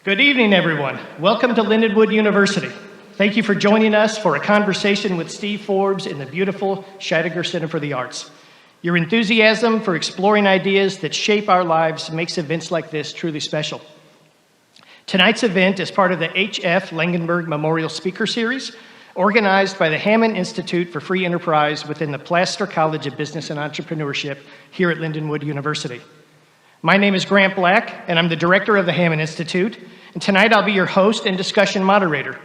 Good evening, everyone. Welcome to Lindenwood University. Thank you for joining us for a conversation with Steve Forbes in the beautiful Scheidegger Center for the Arts. Your enthusiasm for exploring ideas that shape our lives makes events like this truly special. Tonight's event is part of the H.F. Langenberg Memorial Speaker Series, organized by the Hammond Institute for Free Enterprise within the Plaster College of Business and Entrepreneurship here at Lindenwood University. My name is Grant Black, and I'm the director of the Hammond Institute, and tonight I'll be your host and discussion moderator.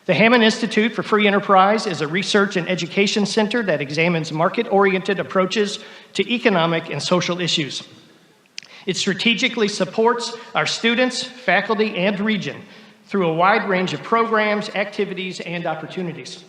The Hammond Institute for Free Enterprise is a research and education center that examines market-oriented approaches to economic and social issues. It strategically supports our students, faculty, and region through a wide range of programs, activities, and opportunities.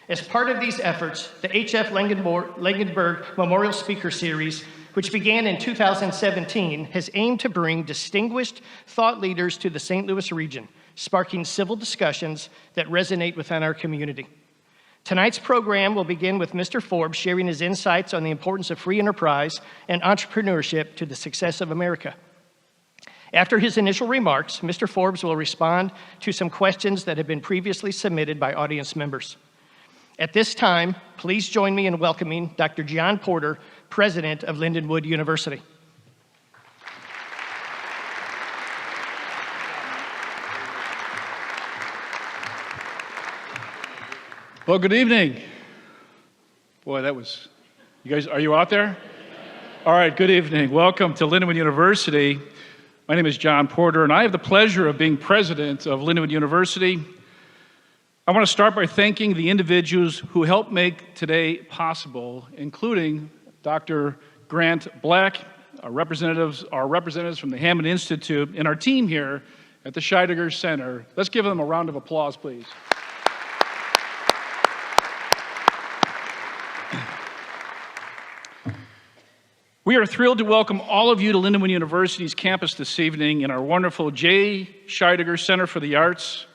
As part of these efforts, the H.F. Langenberg Memorial Speaker Series, which began in 2017, has aimed to bring distinguished thought leaders to the St. Louis region, sparking civil discussions that resonate within our community. Tonight's program will begin with Mr. Forbes sharing his insights on the importance of free enterprise and entrepreneurship to the success of America. After his initial remarks, Mr. Forbes will respond to some questions that have been previously submitted by audience members. At this time, please join me in welcoming Dr. John Porter, President of Lindenwood University. Well, good evening. Boy, that was, you guys, are you out there? All right, good evening. Welcome to Lindenwood University. My name is John Porter, and I have the pleasure of being president of Lindenwood University. I want to start by thanking the individuals who helped make today possible, including Dr. Grant Black, our representatives from the Hammond Institute, and our team here at the Scheidegger Center. Let's give them a round of applause, please. We are thrilled to welcome all of you to Lindenwood University's campus this evening in our wonderful J. Scheidegger Center for the Arts.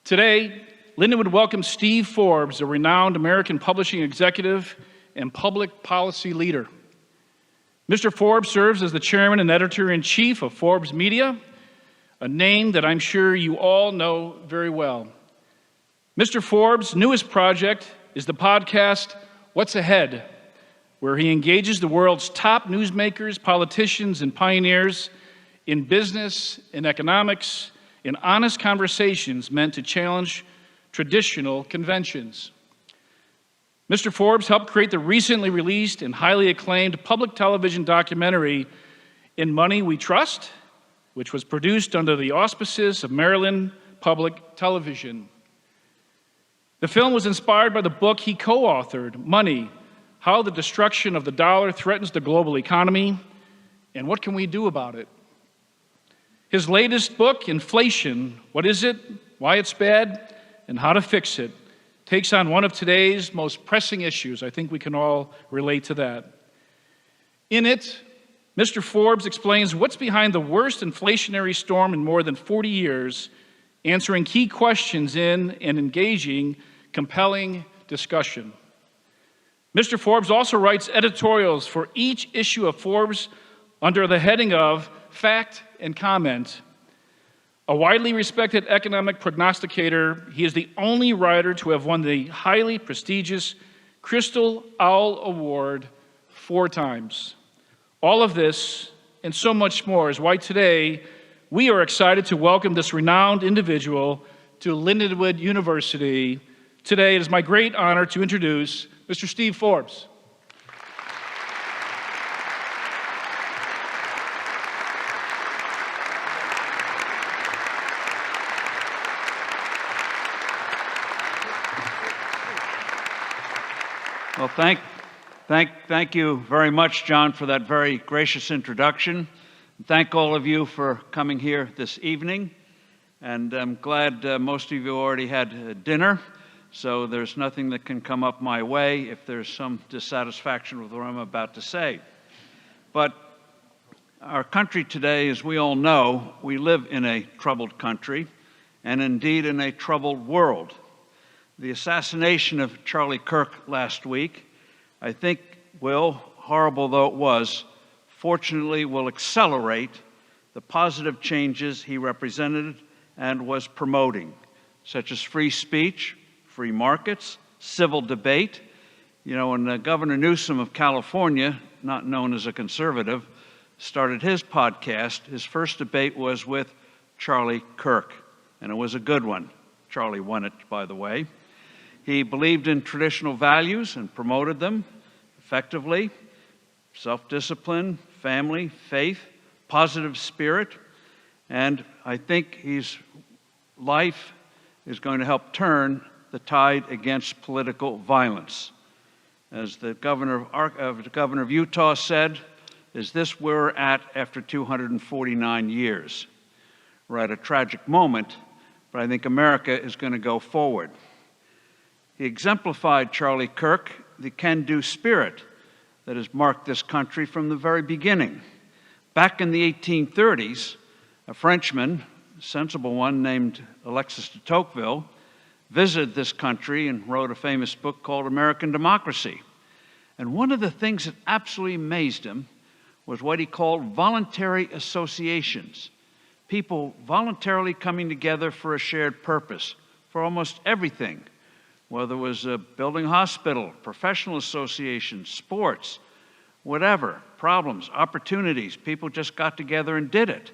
Today, Lindenwood welcomes Steve Forbes, a renowned American publishing executive and public policy leader. Mr. Forbes serves as the chairman and editor-in-chief of Forbes Media, a name that I'm sure you all know very well. Mr. Forbes' newest project is the podcast, What's Ahead?, where he engages the world's top newsmakers, politicians, and pioneers in business and economics in honest conversations meant to challenge traditional conventions. Mr. Forbes helped create the recently released and highly acclaimed public television documentary, In Money We Trust, which was produced under the auspices of Maryland Public Television. The film was inspired by the book he co-authored, Money: How the Destruction of the Dollar Threatens the Global Economy, and What Can We Do About It? His latest book, Inflation: What Is It, Why It's Bad, and How to Fix It, takes on one of today's most pressing issues. I think we can all relate to that. In it, Mr. Forbes explains what's behind the worst inflationary storm in more than 40 years, answering key questions in an engaging, compelling discussion. Mr. Forbes also writes editorials for each issue of Forbes under the heading of Fact and Comment. A widely respected economic prognosticator, he is the only writer to have won the highly prestigious Crystal Owl Award 4 times. All of this and so much more is why today we are excited to welcome this renowned individual to Lindenwood University. Today it is my great honor to introduce Mr. Steve Forbes. Well, thank you very much, John, for that very gracious introduction. Thank all of you for coming here this evening. And I'm glad most of you already had dinner, so there's nothing that can come up my way if there's some dissatisfaction with what I'm about to say. But our country today, as we all know, we live in a troubled country and indeed in a troubled world. The assassination of Charlie Kirk last week, I think horrible though it was, fortunately will accelerate the positive changes he represented and was promoting, such as free speech, free markets, civil debate. You know, when Governor Newsom of California, not known as a conservative, started his podcast, his first debate was with Charlie Kirk, and it was a good one. Charlie won it, by the way. He believed in traditional values and promoted them effectively: self-discipline, family, faith, positive spirit, and I think his life is going to help turn the tide against political violence. As the governor of Utah said, "Is this where we're at after 249 years? We're at a tragic moment, but I think America is going to go forward." He exemplified, Charlie Kirk, the can-do spirit that has marked this country from the very beginning. Back in the 1830s, a Frenchman, a sensible one named Alexis de Tocqueville, visited this country and wrote a famous book called American Democracy. And one of the things that absolutely amazed him was what he called voluntary associations. People voluntarily coming together for a shared purpose, for almost everything, whether it was building a hospital, professional associations, sports, whatever, problems, opportunities. People just got together and did it.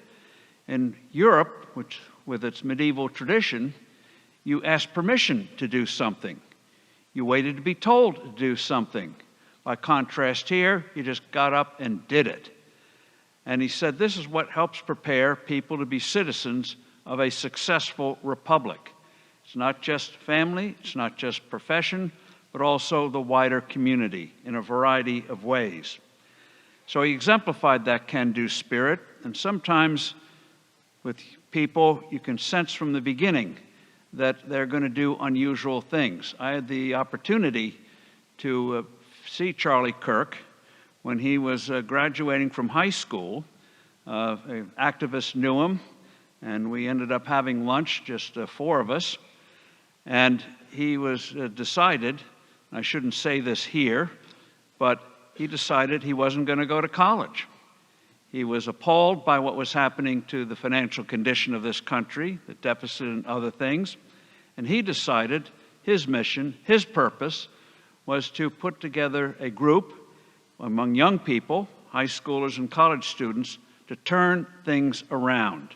In Europe, which with its medieval tradition, you asked permission to do something. You waited to be told to do something. By contrast here, you just got up and did it. And he said this is what helps prepare people to be citizens of a successful republic. It's not just family, it's not just profession, but also the wider community in a variety of ways. So he exemplified that can-do spirit, and sometimes with people you can sense from the beginning that they're going to do unusual things. I had the opportunity to see Charlie Kirk when he was graduating from high school. An activist knew him, and we ended up having lunch, just four of us. And he was decided, I shouldn't say this here, but he decided he wasn't going to go to college. He was appalled by what was happening to the financial condition of this country, the deficit and other things. And he decided his mission, his purpose, was to put together a group among young people, high schoolers and college students, to turn things around.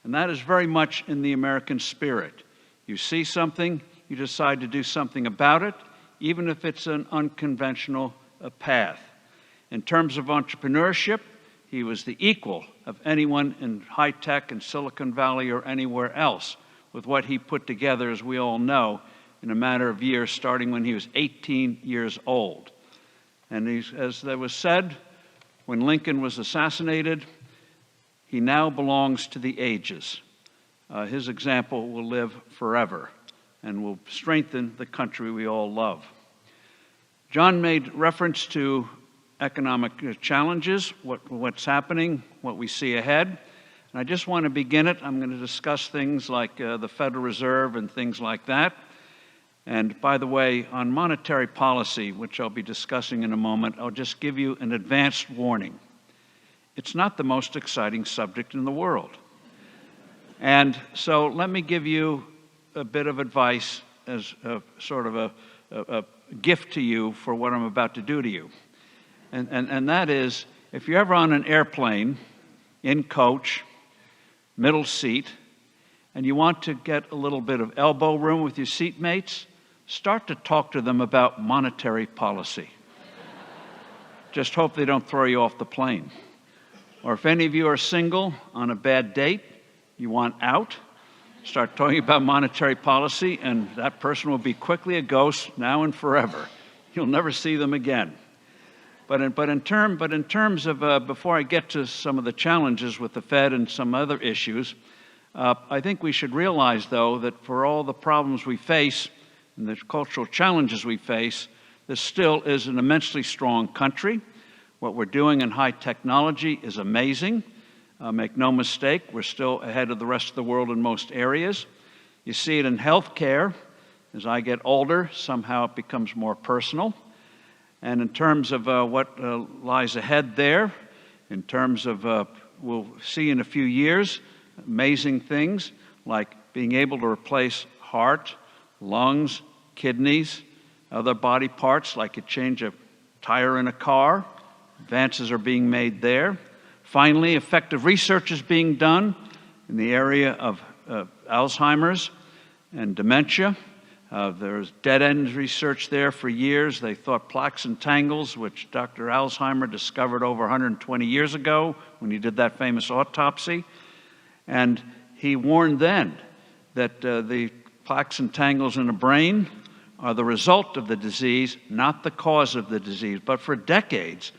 And that is very much in the American spirit. You see something, you decide to do something about it, even if it's an unconventional path. In terms of entrepreneurship, he was the equal of anyone in high tech in Silicon Valley or anywhere else with what he put together, as we all know, in a matter of years, starting when he was 18 years old. And as there was said, when Lincoln was assassinated, he now belongs to the ages. His example will live forever and will strengthen the country we all love. John made reference to economic challenges, what's happening, what we see ahead. And I just want to begin it. I'm going to discuss things like the Federal Reserve and things like that. And by the way, on monetary policy, which I'll be discussing in a moment, I'll just give you an advanced warning. It's not the most exciting subject in the world. And so let me give you a bit of advice as a sort of a gift to you for what I'm about to do to you. And that is, if you're ever on an airplane, in coach, middle seat, and you want to get a little bit of elbow room with your seatmates, start to talk to them about monetary policy. Just hope they don't throw you off the plane. Or if any of you are single on a bad date, you want out, start talking about monetary policy, and that person will be quickly a ghost now and forever. You'll never see them again. But in terms of, before I get to some of the challenges with the Fed and some other issues, I think we should realize, though, that for all the problems we face and the cultural challenges we face, this still is an immensely strong country. What we're doing in high technology is amazing. Make no mistake, we're still ahead of the rest of the world in most areas. You see it in healthcare. As I get older, somehow it becomes more personal. And in terms of what lies ahead there, in terms of we'll see in a few years amazing things like being able to replace heart, lungs, kidneys, other body parts, like you change a tire in a car. Advances are being made there. Finally, effective research is being done in the area of Alzheimer's and dementia. There's dead-end research there for years. They thought plaques and tangles, which Dr. Alzheimer discovered over 120 years ago when he did that famous autopsy. And he warned then that the plaques and tangles in the brain are the result of the disease, not the cause of the disease. But for decades,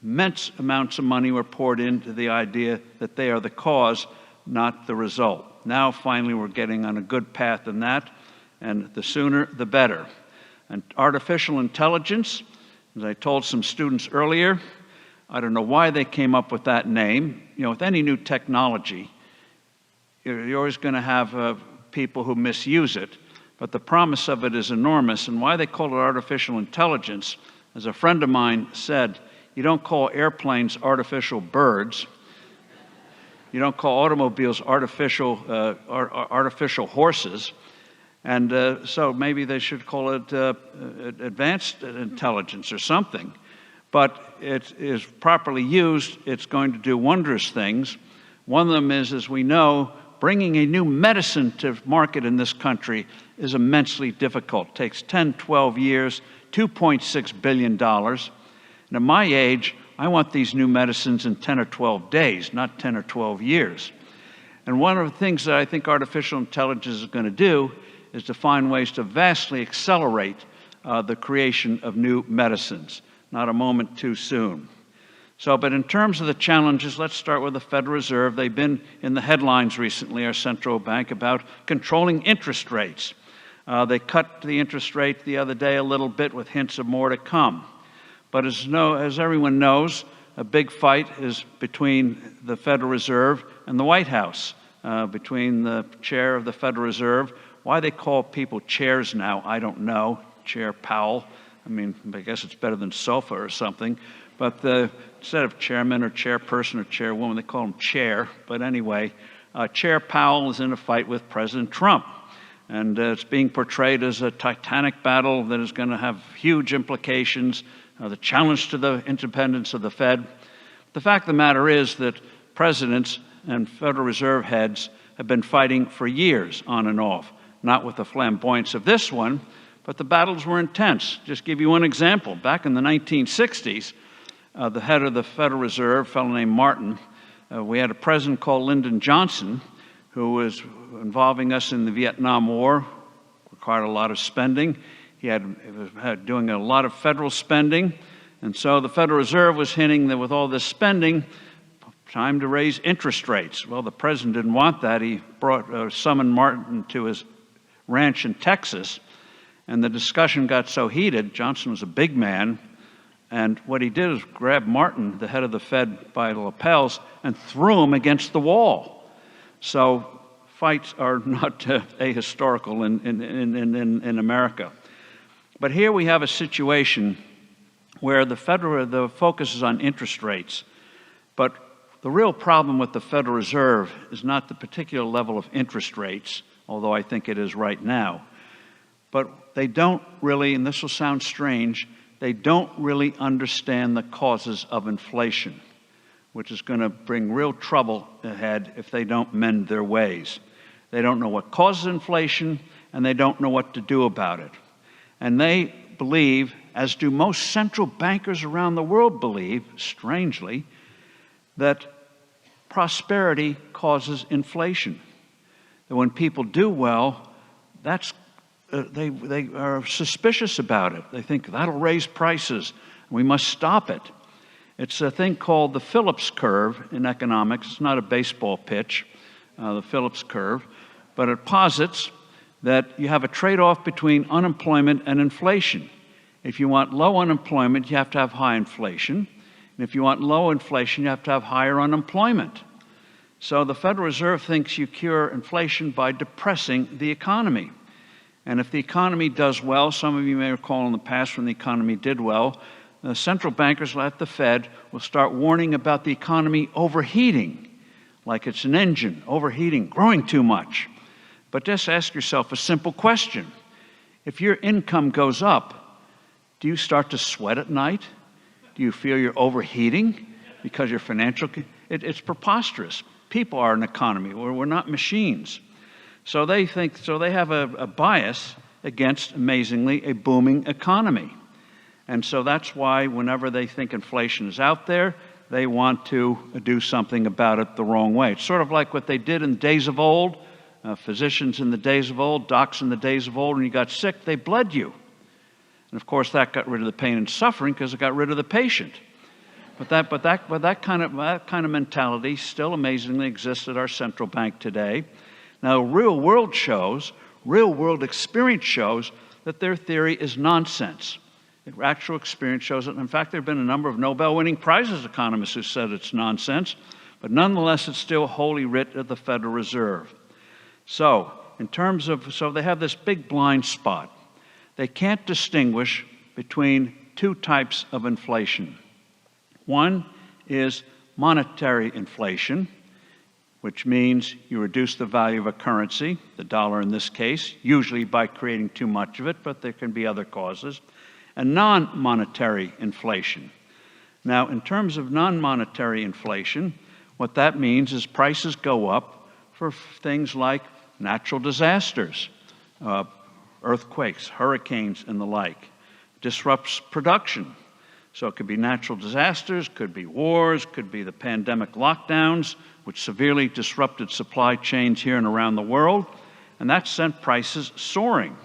immense amounts of money were poured into the idea that they are the cause, not the result. Now, finally, we're getting on a good path in that, and the sooner, the better. And artificial intelligence, as I told some students earlier, I don't know why they came up with that name. You know, with any new technology, you're always going to have people who misuse it, but the promise of it is enormous. And why they call it artificial intelligence, as a friend of mine said, you don't call airplanes artificial birds. You don't call automobiles artificial horses. And so maybe they should call it advanced intelligence or something. But it is properly used, it's going to do wondrous things. One of them is, as we know, bringing a new medicine to market in this country is immensely difficult. It takes 10, 12 years, $2.6 billion. And at my age, I want these new medicines in 10 or 12 days, not 10 or 12 years. And one of the things that I think artificial intelligence is going to do is to find ways to vastly accelerate the creation of new medicines. Not a moment too soon. So, but in terms of the challenges, let's start with the Federal Reserve. They've been in the headlines recently, our central bank, about controlling interest rates. They cut the interest rate the other day a little bit with hints of more to come. But as everyone knows, a big fight is between the Federal Reserve and the White House, between the chair of the Federal Reserve. Why they call people chairs now, I don't know. Chair Powell. I mean, I guess it's better than sofa or something. But instead of chairman or chairperson or chairwoman, they call him chair. But anyway, Chair Powell is in a fight with President Trump. And it's being portrayed as a titanic battle that is going to have huge implications, the challenge to the independence of the Fed. The fact of the matter is that presidents and Federal Reserve heads have been fighting for years on and off, not with the flamboyance of this one, but the battles were intense. Just give you one example. Back in the 1960s, the head of the Federal Reserve, a fellow named Martin, we had a president called Lyndon Johnson, who was involving us in the Vietnam War, required a lot of spending. He was doing a lot of federal spending, and so the Federal Reserve was hinting that with all this spending, time to raise interest rates. Well, the president didn't want that. He summoned Martin to his ranch in Texas, and the discussion got so heated. Johnson was a big man, and what he did was grab Martin, the head of the Fed, by the lapels and threw him against the wall. So fights are not ahistorical in America. But here we have a situation where the focus is on interest rates. But the real problem with the Federal Reserve is not the particular level of interest rates, although I think it is right now. But they don't really, and this will sound strange, they don't really understand the causes of inflation, which is going to bring real trouble ahead if they don't mend their ways. They don't know what causes inflation, and they don't know what to do about it. And they believe, as do most central bankers around the world believe, strangely, that prosperity causes inflation. That when people do well, they are suspicious about it. They think that'll raise prices. We must stop it. It's a thing called the Phillips curve in economics. It's not a baseball pitch, the Phillips curve, but it posits that you have a trade-off between unemployment and inflation. If you want low unemployment, you have to have high inflation. And if you want low inflation, you have to have higher unemployment. So the Federal Reserve thinks you cure inflation by depressing the economy. And if the economy does well, some of you may recall in the past when the economy did well, the central bankers at the Fed will start warning about the economy overheating. like it's an engine, overheating, growing too much. But just ask yourself a simple question. If your income goes up, do you start to sweat at night? Do you feel you're overheating because your financial... It's preposterous. People are an economy. We're not machines. So they have a bias against, amazingly, a booming economy. And so that's why whenever they think inflation is out there, they want to do something about it the wrong way. It's sort of like what they did in the days of old. Physicians in the days of old, docs in the days of old, when you got sick, they bled you. And of course, that got rid of the pain and suffering because it got rid of the patient. But that kind of mentality still amazingly exists at our central bank today. Now, real world experience shows that their theory is nonsense. Actual experience shows it. In fact, there have been a number of Nobel-winning prizes economists who said it's nonsense, but nonetheless, it's still holy writ at the Federal Reserve. So they have this big blind spot. They can't distinguish between two types of inflation. One is monetary inflation, which means you reduce the value of a currency, the dollar in this case, usually by creating too much of it, but there can be other causes, and non-monetary inflation. Now, in terms of non-monetary inflation, what that means is prices go up for things like natural disasters, earthquakes, hurricanes, and the like. Disrupts production. So it could be natural disasters, could be wars, could be the pandemic lockdowns, which severely disrupted supply chains here and around the world, and that sent prices soaring.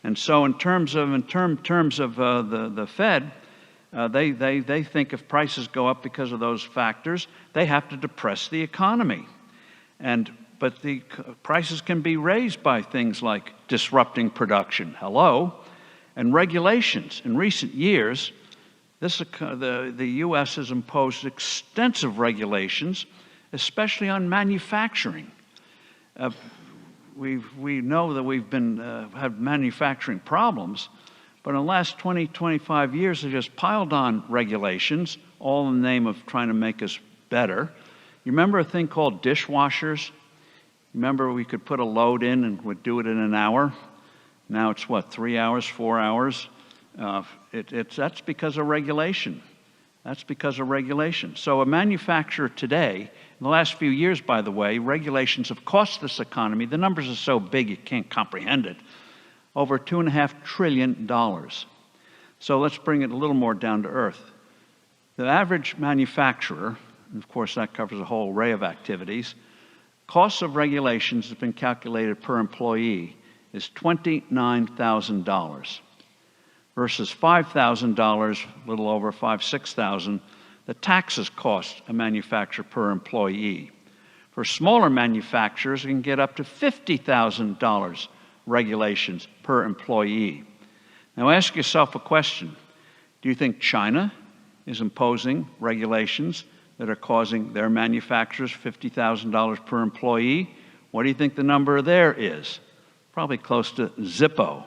And so in terms of the Fed, they think if prices go up because of those factors, they have to depress the economy. But the prices can be raised by things like disrupting production, and regulations. In recent years, the U.S. has imposed extensive regulations, especially on manufacturing. We know that we've had manufacturing problems, but in the last 20, 25 years, they've just piled on regulations, all in the name of trying to make us better. You remember a thing called dishwashers? Remember we could put a load in and would do it in an hour? Now it's 3 hours, 4 hours? That's because of regulation. So a manufacturer today, in the last few years, by the way, regulations have cost this economy, the numbers are so big you can't comprehend it, over $2.5 trillion. So let's bring it a little more down to earth. The average manufacturer, and of course that covers a whole array of activities, costs of regulations have been calculated per employee is $29,000 versus $5,000, a little over $6,000, the taxes cost a manufacturer per employee. For smaller manufacturers, you can get up to $50,000 regulations per employee. Now ask yourself a question. Do you think China is imposing regulations that are causing their manufacturers $50,000 per employee? What do you think the number there is? Probably close to Zippo.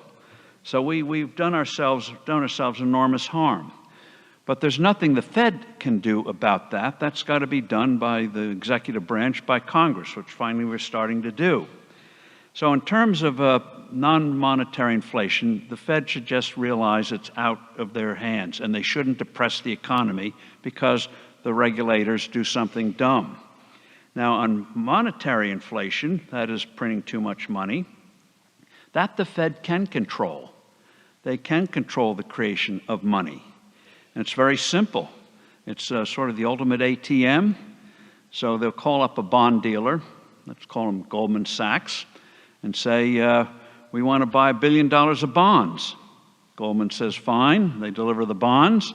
So we've done ourselves enormous harm. But there's nothing the Fed can do about that. That's got to be done by the executive branch, by Congress, which finally we're starting to do. So in terms of non-monetary inflation, the Fed should just realize it's out of their hands, and they shouldn't depress the economy because the regulators do something dumb. Now, on monetary inflation, that is printing too much money, that the Fed can control. They can control the creation of money. And it's very simple. It's sort of the ultimate ATM. So they'll call up a bond dealer, let's call him Goldman Sachs, and say, we want to buy $1 billion of bonds. Goldman says, fine. They deliver the bonds,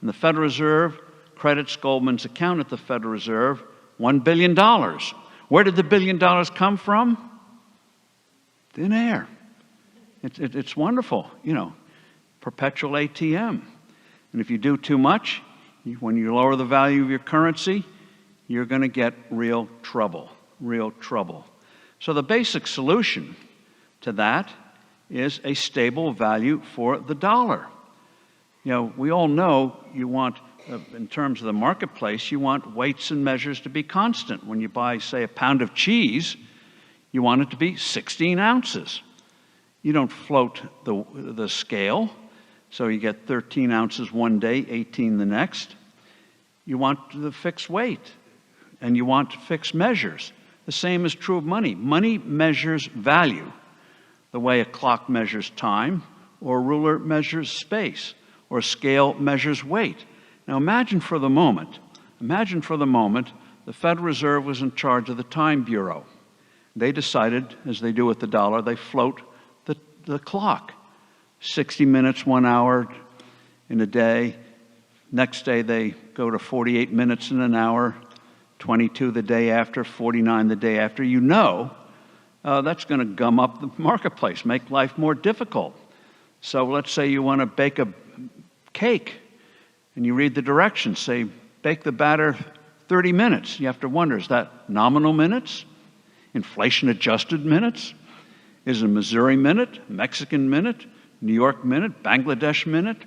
and the Federal Reserve credits Goldman's account at the Federal Reserve $1 billion. Where did the $1 billion come from? Thin air. It's wonderful, perpetual ATM. And if you do too much, when you lower the value of your currency, you're going to get real trouble. So the basic solution to that is a stable value for the dollar. We all know you want in terms of the marketplace, you want weights and measures to be constant. When you buy, say, a pound of cheese, you want it to be 16 ounces. You don't float the scale, so you get 13 ounces one day, 18 the next. You want the fixed weight, and you want fixed measures. The same is true of money. Money measures value, the way a clock measures time, or a ruler measures space, or a scale measures weight. Now imagine for the moment, the Federal Reserve was in charge of the Time Bureau. They decided, as they do with the dollar, they float the clock. 60 minutes, 1 hour in a day. Next day they go to 48 minutes in an hour, 22 the day after, 49 the day after. You know that's going to gum up the marketplace, make life more difficult. So let's say you want to bake a cake, and you read the directions, say, bake the batter 30 minutes. You have to wonder, is that nominal minutes? Inflation-adjusted minutes? Is it a Missouri minute, Mexican minute, New York minute, Bangladesh minute?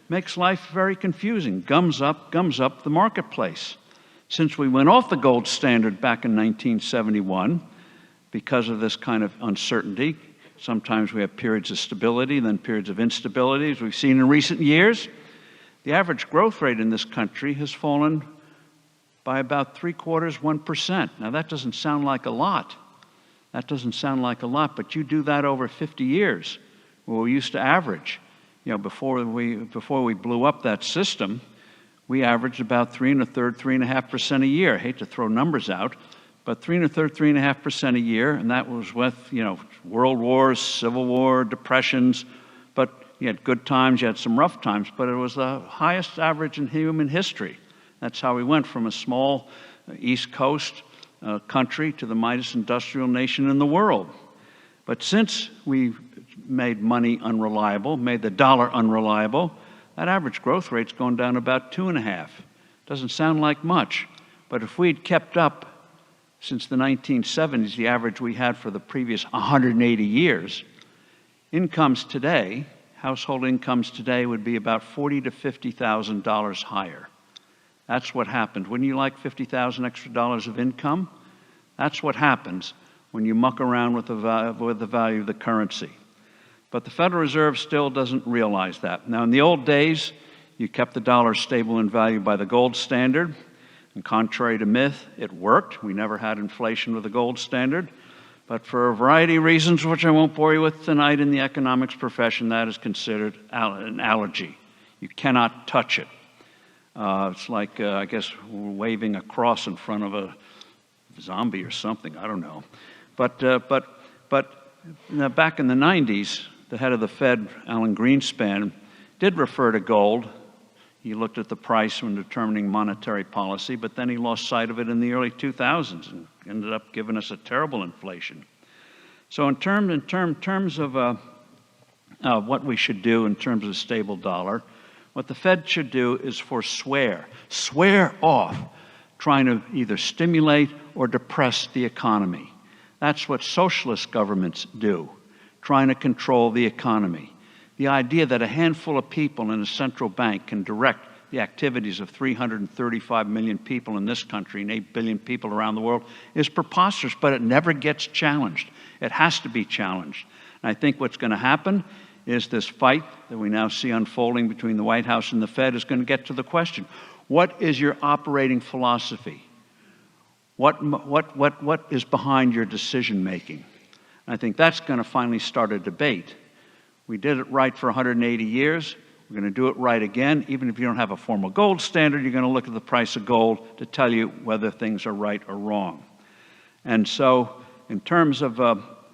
Makes life very confusing, gums up the marketplace. Since we went off the gold standard back in 1971, because of this kind of uncertainty, sometimes we have periods of stability, then periods of instability, as we've seen in recent years. The average growth rate in this country has fallen by about 1%. Now that doesn't sound like a lot. But you do that over 50 years, where we used to average. Before we blew up that system, we averaged about 3.5% a year. I hate to throw numbers out, but 3.5% a year, and that was with world wars, civil war, depressions. But you had good times, you had some rough times, but it was the highest average in human history. That's how we went from a small East Coast country to the mightiest industrial nation in the world. But since we made money unreliable, made the dollar unreliable, that average growth rate's gone down about 2.5. Doesn't sound like much, but if we'd kept up since the 1970s, the average we had for the previous 180 years, incomes today, household incomes today would be about $40,000 to $50,000 higher. That's what happened. Wouldn't you like $50,000 extra dollars of income? That's what happens when you muck around with the value of the currency. But the Federal Reserve still doesn't realize that. Now, in the old days, you kept the dollar stable in value by the gold standard. And contrary to myth, it worked. We never had inflation with the gold standard. But for a variety of reasons, which I won't bore you with tonight in the economics profession, that is considered an allergy. You cannot touch it. It's like, I guess, waving a cross in front of a zombie or something. I don't know. But back in the 90s, the head of the Fed, Alan Greenspan, did refer to gold. He looked at the price when determining monetary policy, but then he lost sight of it in the early 2000s and ended up giving us a terrible inflation. So in terms of what we should do in terms of a stable dollar, what the Fed should do is swear off trying to either stimulate or depress the economy. That's what socialist governments do, trying to control the economy. The idea that a handful of people in a central bank can direct the activities of 335 million people in this country and 8 billion people around the world is preposterous, but it never gets challenged. It has to be challenged. And I think what's going to happen is this fight that we now see unfolding between the White House and the Fed is going to get to the question, what is your operating philosophy? What is behind your decision making? And I think that's going to finally start a debate. We did it right for 180 years. We're going to do it right again. Even if you don't have a formal gold standard, you're going to look at the price of gold to tell you whether things are right or wrong. And so in terms of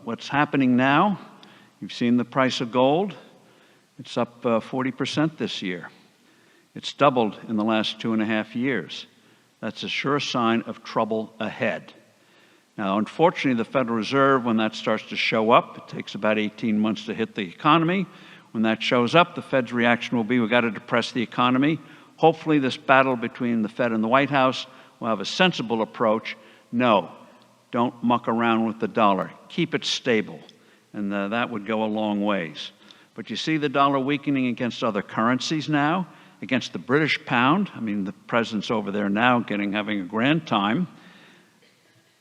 what's happening now, you've seen the price of gold. It's up 40% this year. It's doubled in the last 2.5 years. That's a sure sign of trouble ahead. Now, unfortunately, the Federal Reserve, when that starts to show up, it takes about 18 months to hit the economy. When that shows up, the Fed's reaction will be, we've got to depress the economy. Hopefully, this battle between the Fed and the White House will have a sensible approach. No, don't muck around with the dollar. Keep it stable. And that would go a long ways. But you see the dollar weakening against other currencies now. against the British pound. I mean, the president's over there now having a grand time.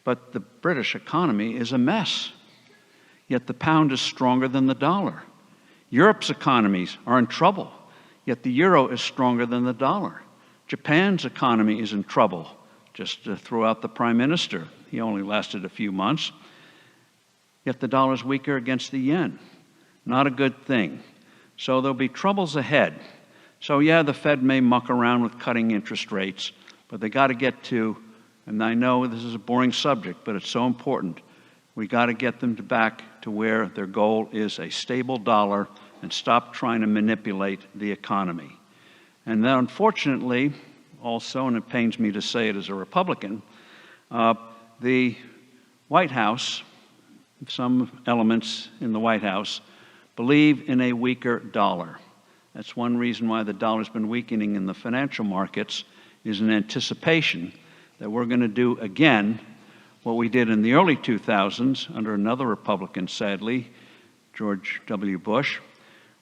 But the British economy is a mess. Yet the pound is stronger than the dollar. Europe's economies are in trouble. Yet the euro is stronger than the dollar. Japan's economy is in trouble. Just threw out the prime minister. He only lasted a few months. Yet the dollar's weaker against the yen. Not a good thing. So there'll be troubles ahead. So yeah, the Fed may muck around with cutting interest rates, but they got to get to, and I know this is a boring subject, but it's so important, we got to get them back to where their goal is a stable dollar and stop trying to manipulate the economy. And then unfortunately, also, and it pains me to say it as a Republican, the White House, some elements in the White House, believe in a weaker dollar. That's one reason why the dollar's been weakening in the financial markets, is in anticipation that we're going to do again what we did in the early 2000s under another Republican, sadly, George W. Bush,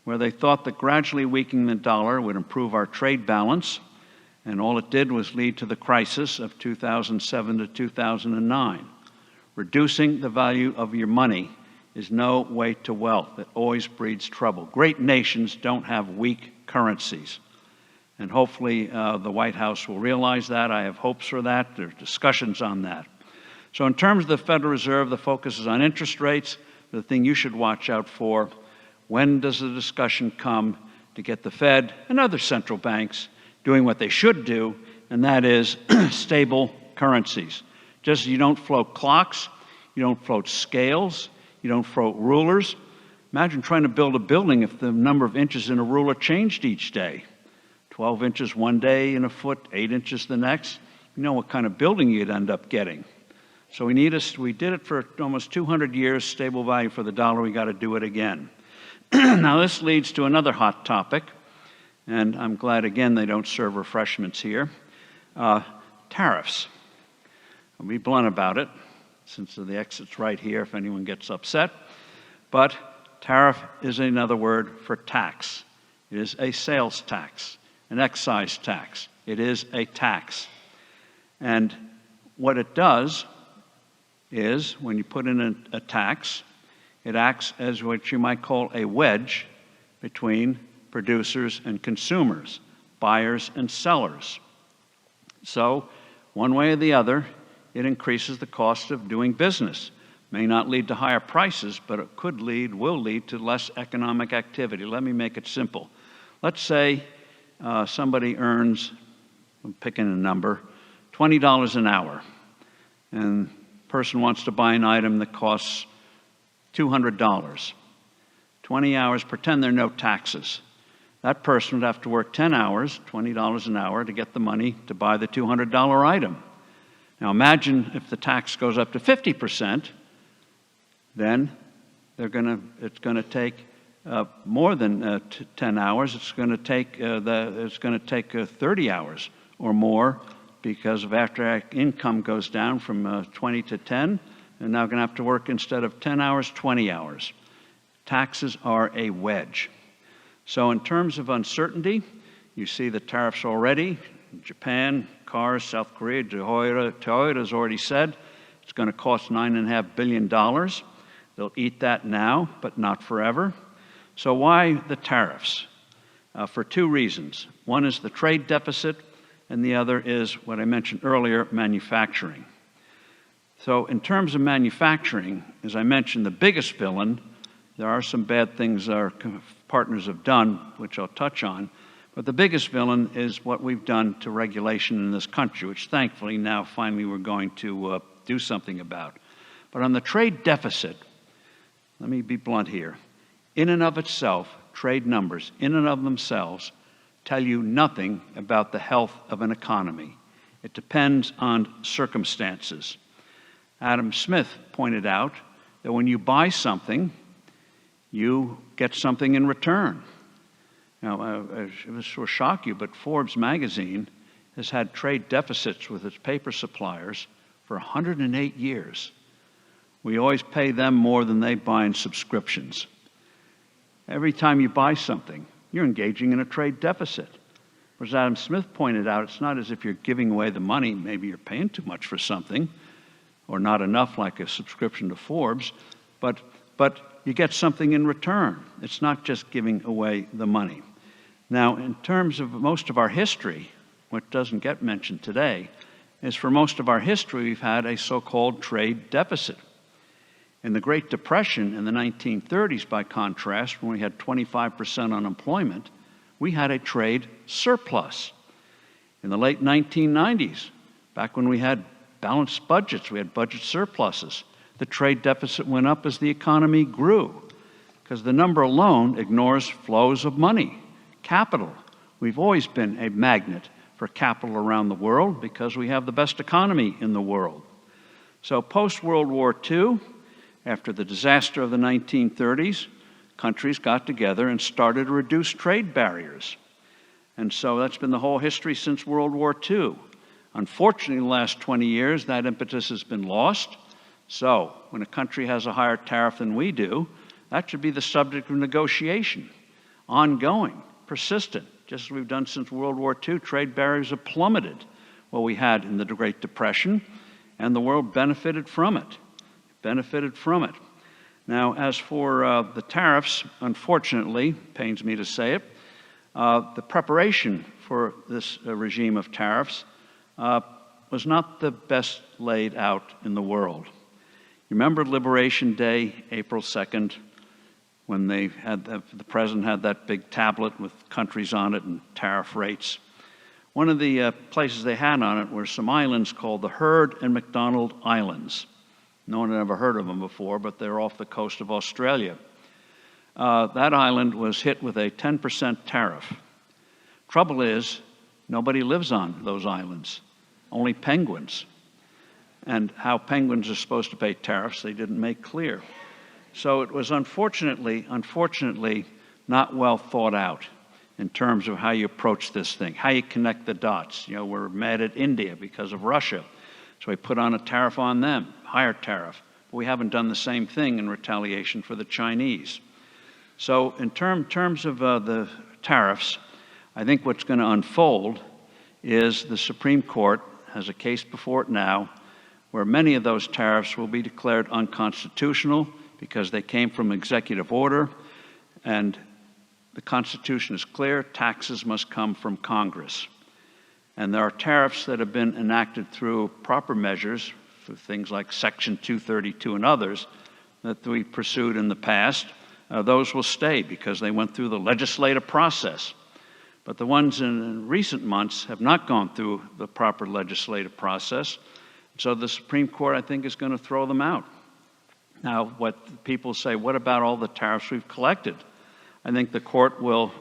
where they thought that gradually weakening the dollar would improve our trade balance, and all it did was lead to the crisis of 2007 to 2009. Reducing the value of your money is no way to wealth. It always breeds trouble. Great nations don't have weak currencies. And hopefully the White House will realize that. I have hopes for that. There are discussions on that. So in terms of the Federal Reserve, the focus is on interest rates. The thing you should watch out for, when does the discussion come to get the Fed and other central banks doing what they should do, and that is stable currencies. Just as you don't float clocks, you don't float scales, you don't float rulers. Imagine trying to build a building if the number of inches in a ruler changed each day. 12 inches one day in a foot, 8 inches the next. You know what kind of building you'd end up getting. So we did it for almost 200 years, stable value for the dollar. We got to do it again. Now this leads to another hot topic, and I'm glad again they don't serve refreshments here. Tariffs. I'll be blunt about it, since the exit's right here if anyone gets upset. But tariff is another word for tax. It is a sales tax, an excise tax. It is a tax. And what it does is, when you put in a tax, it acts as what you might call a wedge between producers and consumers, buyers and sellers. So, one way or the other, it increases the cost of doing business. May not lead to higher prices, but it will lead to less economic activity. Let me make it simple. Let's say somebody earns, I'm picking a number, $20 an hour, and the person wants to buy an item that costs $200. 20 hours, pretend there are no taxes. That person would have to work 10 hours, $20 an hour, to get the money to buy the $200 item. Now imagine if the tax goes up to 50%, then it's going to take more than 10 hours. It's going to take 30 hours or more, because of after income goes down from 20 to 10, they're now going to have to work, instead of 10 hours, 20 hours. Taxes are a wedge. So in terms of uncertainty, you see the tariffs already. Japan, cars, South Korea, Toyota's already said it's going to cost $9.5 billion. They'll eat that now, but not forever. So why the tariffs? For two reasons. One is the trade deficit, and the other is what I mentioned earlier, manufacturing. So in terms of manufacturing, as I mentioned, the biggest villain, there are some bad things our partners have done, which I'll touch on, but the biggest villain is what we've done to regulation in this country, which thankfully now finally we're going to do something about. But on the trade deficit, let me be blunt here. In and of itself, trade numbers, in and of themselves, tell you nothing about the health of an economy. It depends on circumstances. Adam Smith pointed out that when you buy something, you get something in return. Now, this will shock you, but Forbes magazine has had trade deficits with its paper suppliers for 108 years. We always pay them more than they buy in subscriptions. Every time you buy something, you're engaging in a trade deficit. As Adam Smith pointed out, it's not as if you're giving away the money. Maybe you're paying too much for something, or not enough like a subscription to Forbes, but you get something in return. It's not just giving away the money. Now, in terms of most of our history, what doesn't get mentioned today is for most of our history, we've had a so-called trade deficit. In the Great Depression in the 1930s, by contrast, when we had 25% unemployment, we had a trade surplus. In the late 1990s, back when we had balanced budgets, we had budget surpluses, the trade deficit went up as the economy grew, because the number alone ignores flows of money, capital. We've always been a magnet for capital around the world because we have the best economy in the world. So post-World War II, after the disaster of the 1930s, countries got together and started to reduce trade barriers. And so that's been the whole history since World War II. Unfortunately, in the last 20 years, that impetus has been lost. So when a country has a higher tariff than we do, that should be the subject of negotiation, ongoing, persistent. Just as we've done since World War II, trade barriers have plummeted, what we had in the Great Depression, and the world benefited from it. Now, as for the tariffs, unfortunately, pains me to say it, the preparation for this regime of tariffs was not the best laid out in the world. You remember Liberation Day, April 2nd, when they had the president had that big tablet with countries on it and tariff rates. One of the places they had on it were some islands called the Heard and McDonald Islands. No one had ever heard of them before, but they're off the coast of Australia. That island was hit with a 10% tariff. Trouble is, nobody lives on those islands, only penguins. And how penguins are supposed to pay tariffs, they didn't make clear. So it was unfortunately not well thought out in terms of how you approach this thing, how you connect the dots. You know, we're mad at India because of Russia, so we put on a tariff on them, higher tariff. But we haven't done the same thing in retaliation for the Chinese. So in terms of the tariffs, I think what's going to unfold is the Supreme Court has a case before it now where many of those tariffs will be declared unconstitutional because they came from executive order, and the Constitution is clear, taxes must come from Congress. And there are tariffs that have been enacted through proper measures, for things like Section 232 and others, that we pursued in the past. Those will stay because they went through the legislative process. But the ones in recent months have not gone through the proper legislative process. So the Supreme Court, I think, is going to throw them out. Now, what people say, what about all the tariffs we've collected? I think the court will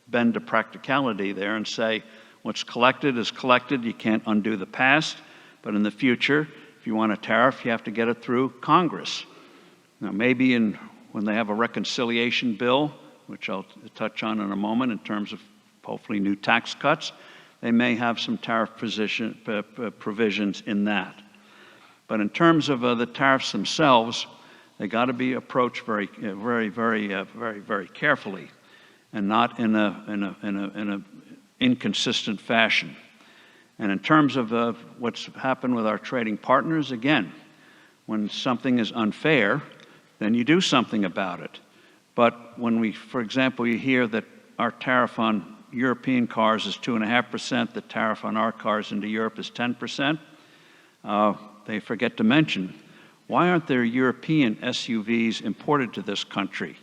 bend to practicality there and say, what's collected is collected. You can't undo the past. But in the future, if you want a tariff, you have to get it through Congress. Now, maybe when they have a reconciliation bill, which I'll touch on in a moment in terms of hopefully new tax cuts, they may have some tariff provisions in that. But in terms of the tariffs themselves, they got to be approached very carefully, and not in a inconsistent fashion. And in terms of what's happened with our trading partners, again, when something is unfair, then you do something about it. But when for example, you hear that our tariff on European cars is 2.5%, the tariff on our cars into Europe is 10%, they forget to mention, why aren't there European SUVs imported to this country?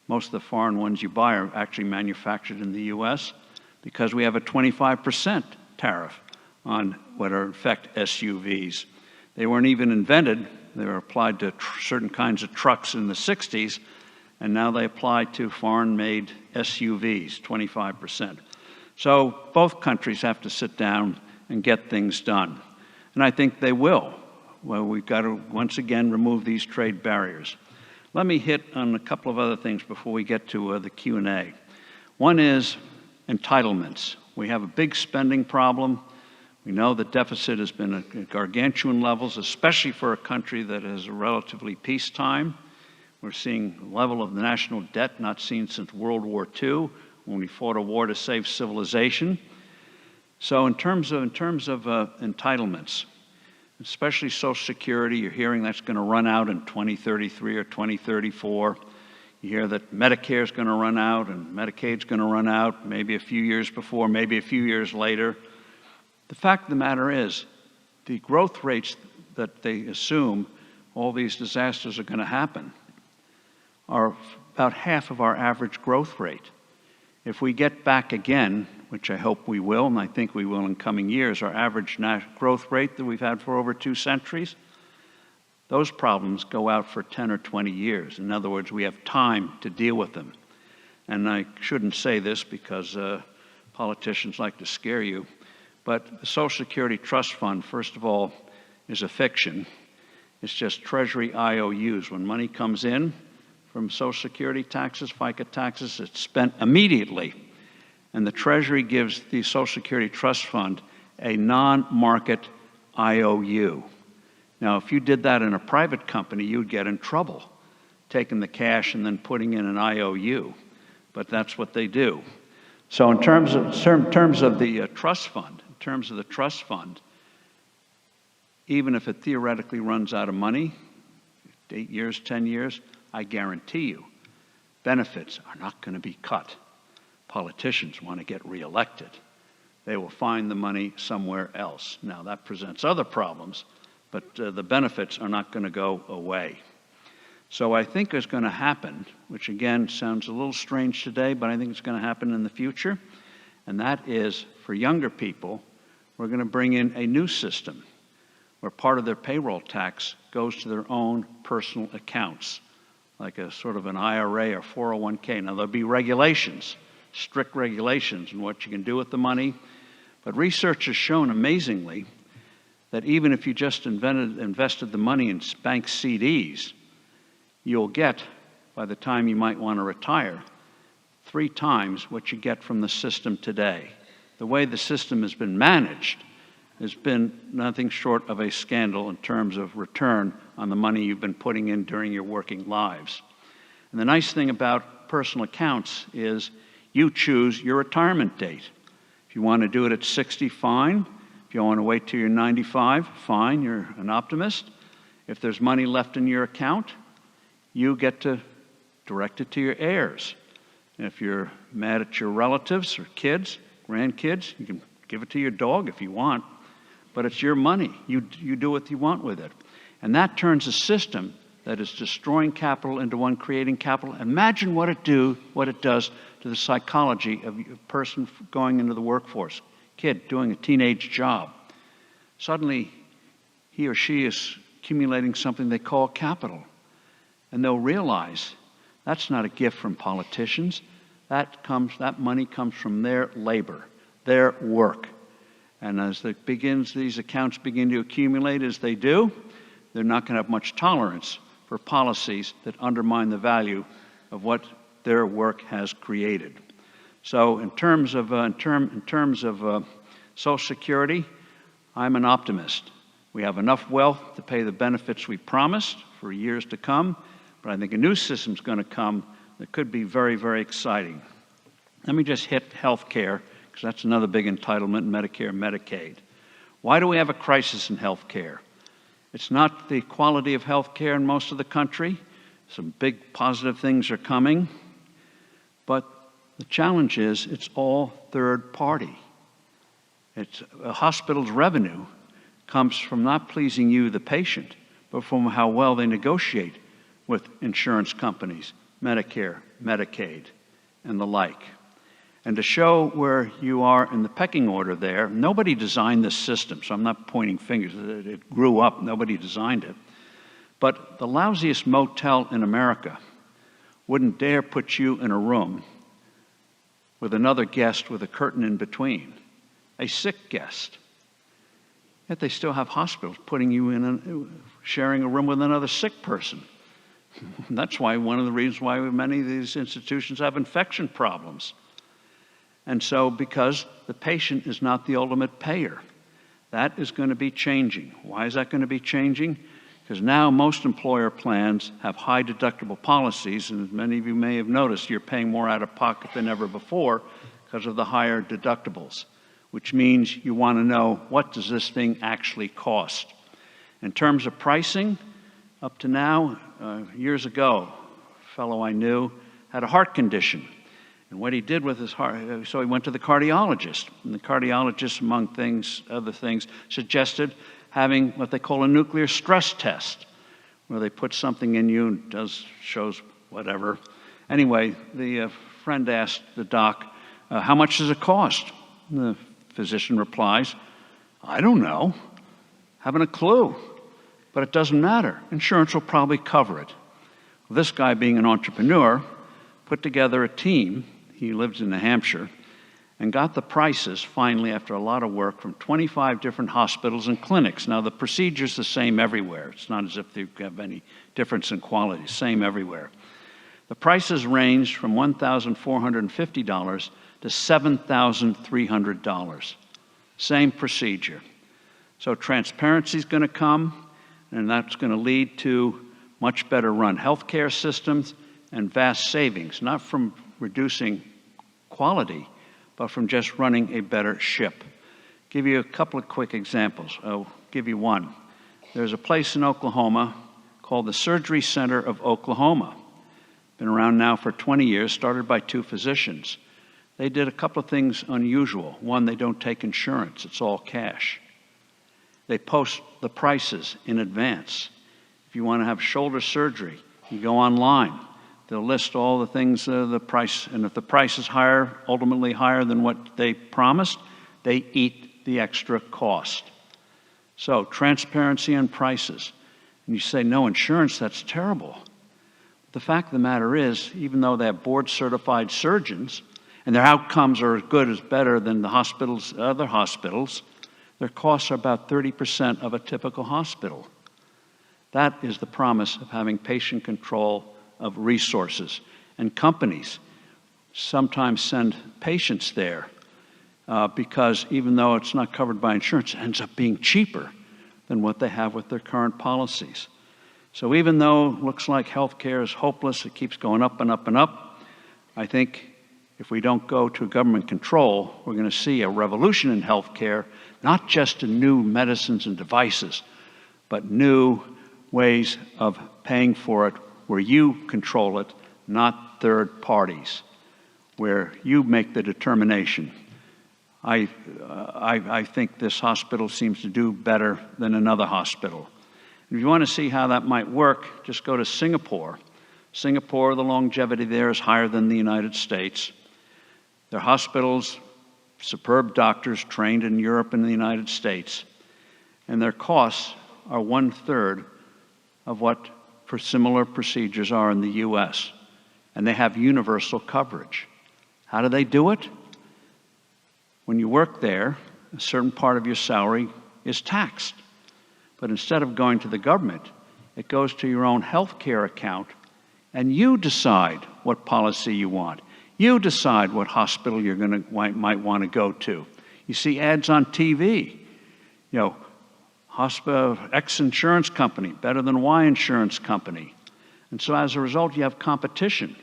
Most of the foreign ones you buy are actually manufactured in the US because we have a 25% tariff on what are in fact SUVs. They weren't even invented. They were applied to certain kinds of trucks in the 60s, and now they apply to foreign-made SUVs, 25%. So both countries have to sit down and get things done. And I think they will. Well, we've got to, once again, remove these trade barriers. Let me hit on a couple of other things before we get to the Q&A. One is entitlements. We have a big spending problem. We know the deficit has been at gargantuan levels, especially for a country that is relatively peacetime. We're seeing a level of the national debt not seen since World War II. when we fought a war to save civilization. So in terms of entitlements, especially Social Security, you're hearing that's going to run out in 2033 or 2034. You hear that Medicare is going to run out and Medicaid's going to run out maybe a few years before, maybe a few years later. The fact of the matter is, the growth rates that they assume all these disasters are going to happen are about half of our average growth rate. If we get back again, which I hope we will, and I think we will in coming years, our average growth rate that we've had for over 2 centuries, those problems go out for 10 or 20 years. In other words, we have time to deal with them. And I shouldn't say this because politicians like to scare you, but the Social Security Trust Fund, first of all, is a fiction. It's just Treasury IOUs. When money comes in from Social Security taxes, FICA taxes, it's spent immediately. And the Treasury gives the Social Security Trust Fund a non-market IOU. Now, if you did that in a private company, you'd get in trouble, taking the cash and then putting in an IOU. But that's what they do. So in terms of the trust fund, even if it theoretically runs out of money, 8 years, 10 years, I guarantee you, benefits are not going to be cut. Politicians want to get reelected. They will find the money somewhere else. Now, that presents other problems, but the benefits are not going to go away. So I think is going to happen, which again sounds a little strange today, but I think it's going to happen in the future, and that is for younger people, we're going to bring in a new system where part of their payroll tax goes to their own personal accounts, like a sort of an IRA or 401k. Now, there'll be regulations, strict regulations on what you can do with the money, but research has shown amazingly that even if you just invested the money in bank CDs, you'll get, by the time you might want to retire, 3 times what you get from the system today. The way the system has been managed has been nothing short of a scandal in terms of return on the money you've been putting in during your working lives. And the nice thing about personal accounts is you choose your retirement date. If you want to do it at 60, fine. If you want to wait till you're 95, fine, you're an optimist. If there's money left in your account, you get to direct it to your heirs. And if you're mad at your relatives or kids, grandkids, you can give it to your dog if you want, but it's your money. You do what you want with it. And that turns a system that is destroying capital into one creating capital. Imagine what it does to the psychology of a person going into the workforce, kid doing a teenage job. Suddenly, he or she is accumulating something they call capital. And they'll realize that's not a gift from politicians. That money comes from their labor, their work. And as these accounts begin to accumulate as they do, they're not going to have much tolerance for policies that undermine the value of what their work has created. So in terms of Social Security, I'm an optimist. We have enough wealth to pay the benefits we promised for years to come, but I think a new system's going to come that could be very, very exciting. Let me just hit health care, because that's another big entitlement, Medicare and Medicaid. Why do we have a crisis in health care? It's not the quality of health care in most of the country. Some big positive things are coming. But the challenge is it's all third party. A hospital's revenue comes from not pleasing you, the patient, but from how well they negotiate with insurance companies, Medicare, Medicaid, and the like. And to show where you are in the pecking order there, nobody designed this system, so I'm not pointing fingers. It grew up, nobody designed it. But the lousiest motel in America wouldn't dare put you in a room with another guest with a curtain in between, a sick guest. Yet they still have hospitals putting you in sharing a room with another sick person. That's why one of the reasons why many of these institutions have infection problems. And so because the patient is not the ultimate payer, that is going to be changing. Why is that going to be changing? because now most employer plans have high deductible policies, and as many of you may have noticed, you're paying more out of pocket than ever before because of the higher deductibles, which means you want to know, what does this thing actually cost? In terms of pricing, up to now, years ago, a fellow I knew had a heart condition. And what he did with his heart, so he went to the cardiologist. And the cardiologist, among other things, suggested having what they call a nuclear stress test, where they put something in you and shows whatever. Anyway, the friend asked the doc, how much does it cost? And the physician replies, I don't know, haven't a clue, but it doesn't matter. Insurance will probably cover it. Well, this guy, being an entrepreneur, put together a team. He lives in New Hampshire, and got the prices finally after a lot of work from 25 different hospitals and clinics. Now, the procedure's the same everywhere. It's not as if they have any difference in quality, same everywhere. The prices ranged from $1,450 to $7,300. Same procedure. So transparency is going to come, and that's going to lead to much better run healthcare systems and vast savings, not from reducing quality, but from just running a better ship. Give you a couple of quick examples. I'll give you one. There's a place in Oklahoma called the Surgery Center of Oklahoma. Been around now for 20 years, started by two physicians. They did a couple of things unusual. One, they don't take insurance. It's all cash. They post the prices in advance. If you want to have shoulder surgery, you go online. They'll list all the things, the price, and if the price is higher, ultimately higher than what they promised, they eat the extra cost. So, transparency on prices. And you say, no insurance, that's terrible. The fact of the matter is, even though they have board-certified surgeons, and their outcomes are as good as better than the other hospitals, their costs are about 30% of a typical hospital. That is the promise of having patient control of resources. And companies sometimes send patients there because even though it's not covered by insurance, it ends up being cheaper than what they have with their current policies. So even though it looks like healthcare is hopeless, it keeps going up and up and up, I think if we don't go to government control, we're going to see a revolution in healthcare, not just in new medicines and devices, but new ways of paying for it where you control it, not third parties, where you make the determination. I think this hospital seems to do better than another hospital. If you want to see how that might work, just go to Singapore. Singapore, the longevity there is higher than the United States. Their hospitals, superb doctors trained in Europe and the United States, and their costs are 1/3 of what for similar procedures are in the U.S., and they have universal coverage. How do they do it? When you work there, a certain part of your salary is taxed. But instead of going to the government, it goes to your own health care account, and you decide what policy you want. You decide what hospital you're might want to go to. You see ads on TV, hospital X insurance company better than Y insurance company. And so as a result, you have competition.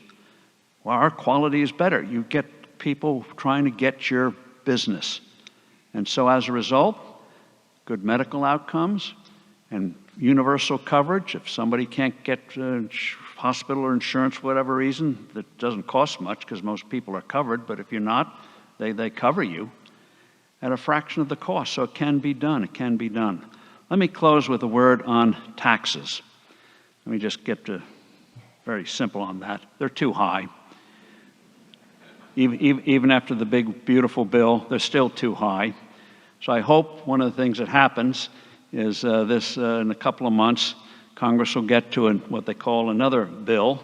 Well, our quality is better. You get people trying to get your business. And so as a result, good medical outcomes and universal coverage. If somebody can't get hospital or insurance for whatever reason, that doesn't cost much because most people are covered, but if you're not, they cover you at a fraction of the cost. So it can be done. It can be done. Let me close with a word on taxes. Let me just get to very simple on that. They're too high. Even after the big, beautiful bill, they're still too high. So I hope one of the things that happens is in a couple of months, Congress will get to what they call another bill,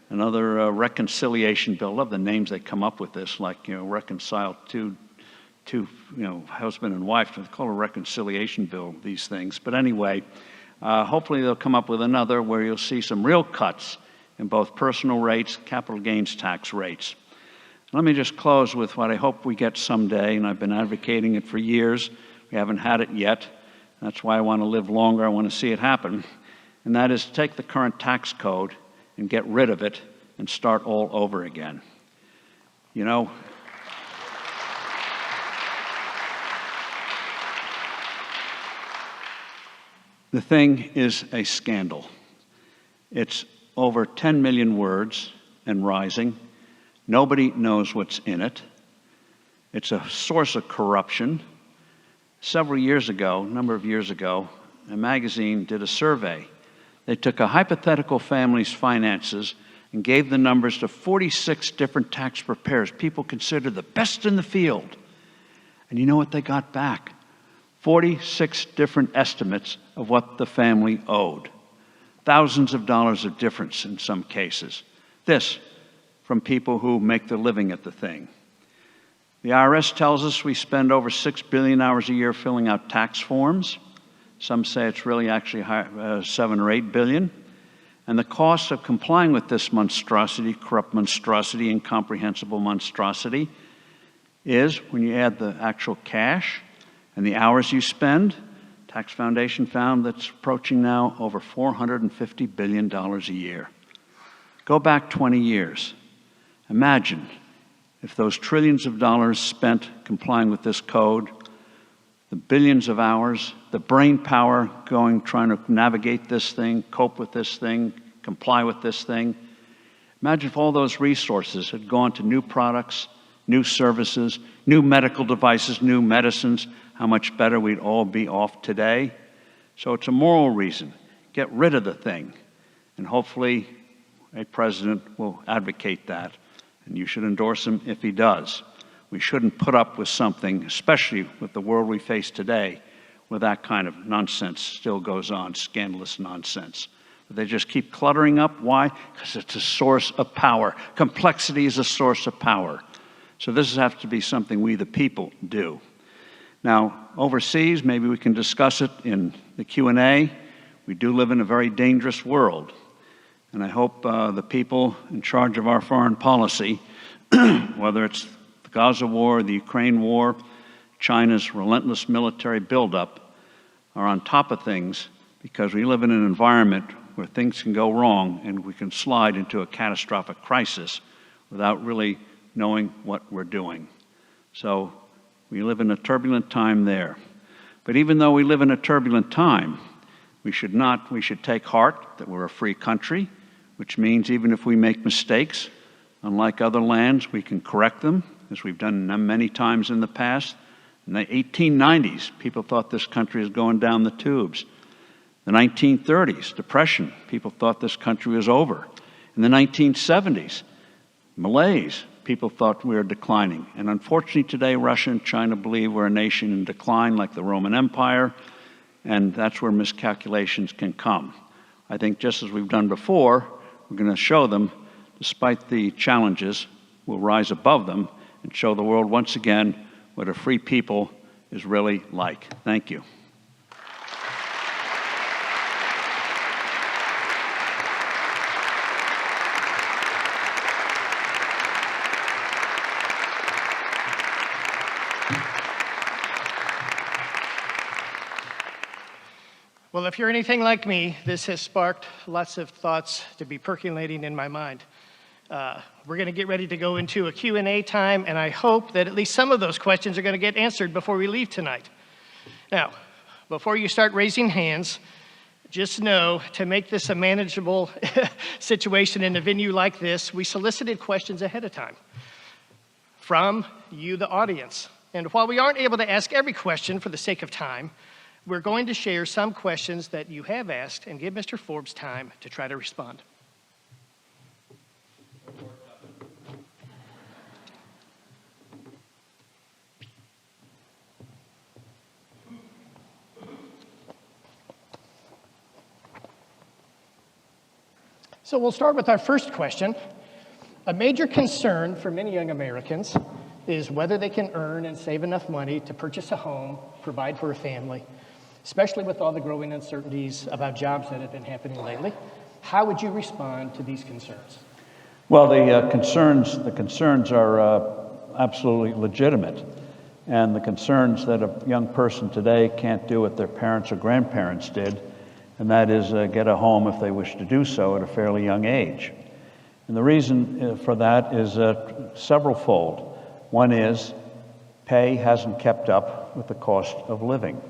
another reconciliation bill. I love the names they come up with this, like, reconcile two husband and wife. They call it a reconciliation bill, these things. But anyway, hopefully they'll come up with another where you'll see some real cuts in both personal rates, capital gains tax rates. Let me just close with what I hope we get someday, and I've been advocating it for years. We haven't had it yet. That's why I want to live longer. I want to see it happen. and that is take the current tax code and get rid of it and start all over again. You know, the thing is a scandal. It's over 10 million words and rising. Nobody knows what's in it. It's a source of corruption. Several years ago, a number of years ago, a magazine did a survey. They took a hypothetical family's finances and gave the numbers to 46 different tax preparers, people considered the best in the field. And you know what they got back? 46 different estimates of what the family owed. Thousands of dollars of difference in some cases. This from people who make their living at the thing. The IRS tells us we spend over 6 billion hours a year filling out tax forms. Some say it's really actually 7 or 8 billion. And the cost of complying with this monstrosity, corrupt monstrosity, incomprehensible monstrosity, is when you add the actual cash and the hours you spend, Tax Foundation found that's approaching now over $450 billion a year. Go back 20 years. Imagine if those trillions of dollars spent complying with this code, the billions of hours, the brain power trying to navigate this thing, cope with this thing, comply with this thing. Imagine if all those resources had gone to new products, new services, new medical devices, new medicines, how much better we'd all be off today. So it's a moral reason. Get rid of the thing. And hopefully a president will advocate that. And you should endorse him if he does. We shouldn't put up with something, especially with the world we face today, where that kind of nonsense still goes on, scandalous nonsense. But they just keep cluttering up. Why? Because it's a source of power. Complexity is a source of power. So this has to be something we, the people, do. Now, overseas, maybe we can discuss it in the Q&A. We do live in a very dangerous world. And I hope the people in charge of our foreign policy, whether it's the Gaza war, the Ukraine war, China's relentless military buildup, are on top of things, because we live in an environment where things can go wrong and we can slide into a catastrophic crisis without really knowing what we're doing. So we live in a turbulent time there. But even though we live in a turbulent time, we should take heart that we're a free country, which means even if we make mistakes, unlike other lands, we can correct them, as we've done many times in the past. In the 1890s, people thought this country was going down the tubes. The 1930s, Depression, people thought this country was over. In the 1970s, malaise, people thought we were declining. And unfortunately today, Russia and China believe we're a nation in decline like the Roman Empire, and that's where miscalculations can come. I think just as we've done before, we're going to show them, despite the challenges, we'll rise above them and show the world once again what a free people is really like. Thank you. Well, if you're anything like me, this has sparked lots of thoughts to be percolating in my mind. We're going to get ready to go into a Q&A time, and I hope that at least some of those questions are going to get answered before we leave tonight. Now, before you start raising hands, just know to make this a manageable situation in a venue like this, we solicited questions ahead of time from you, the audience. And while we aren't able to ask every question for the sake of time, we're going to share some questions that you have asked and give Mr. Forbes time to try to respond. So we'll start with our first question. A major concern for many young Americans is whether they can earn and save enough money to purchase a home, provide for a family, especially with all the growing uncertainties about jobs that have been happening lately. How would you respond to these concerns? Well, the concerns are absolutely legitimate. And the concerns that a young person today can't do what their parents or grandparents did and that is get a home if they wish to do so at a fairly young age. And the reason for that is several-fold. One is pay hasn't kept up with the cost of living.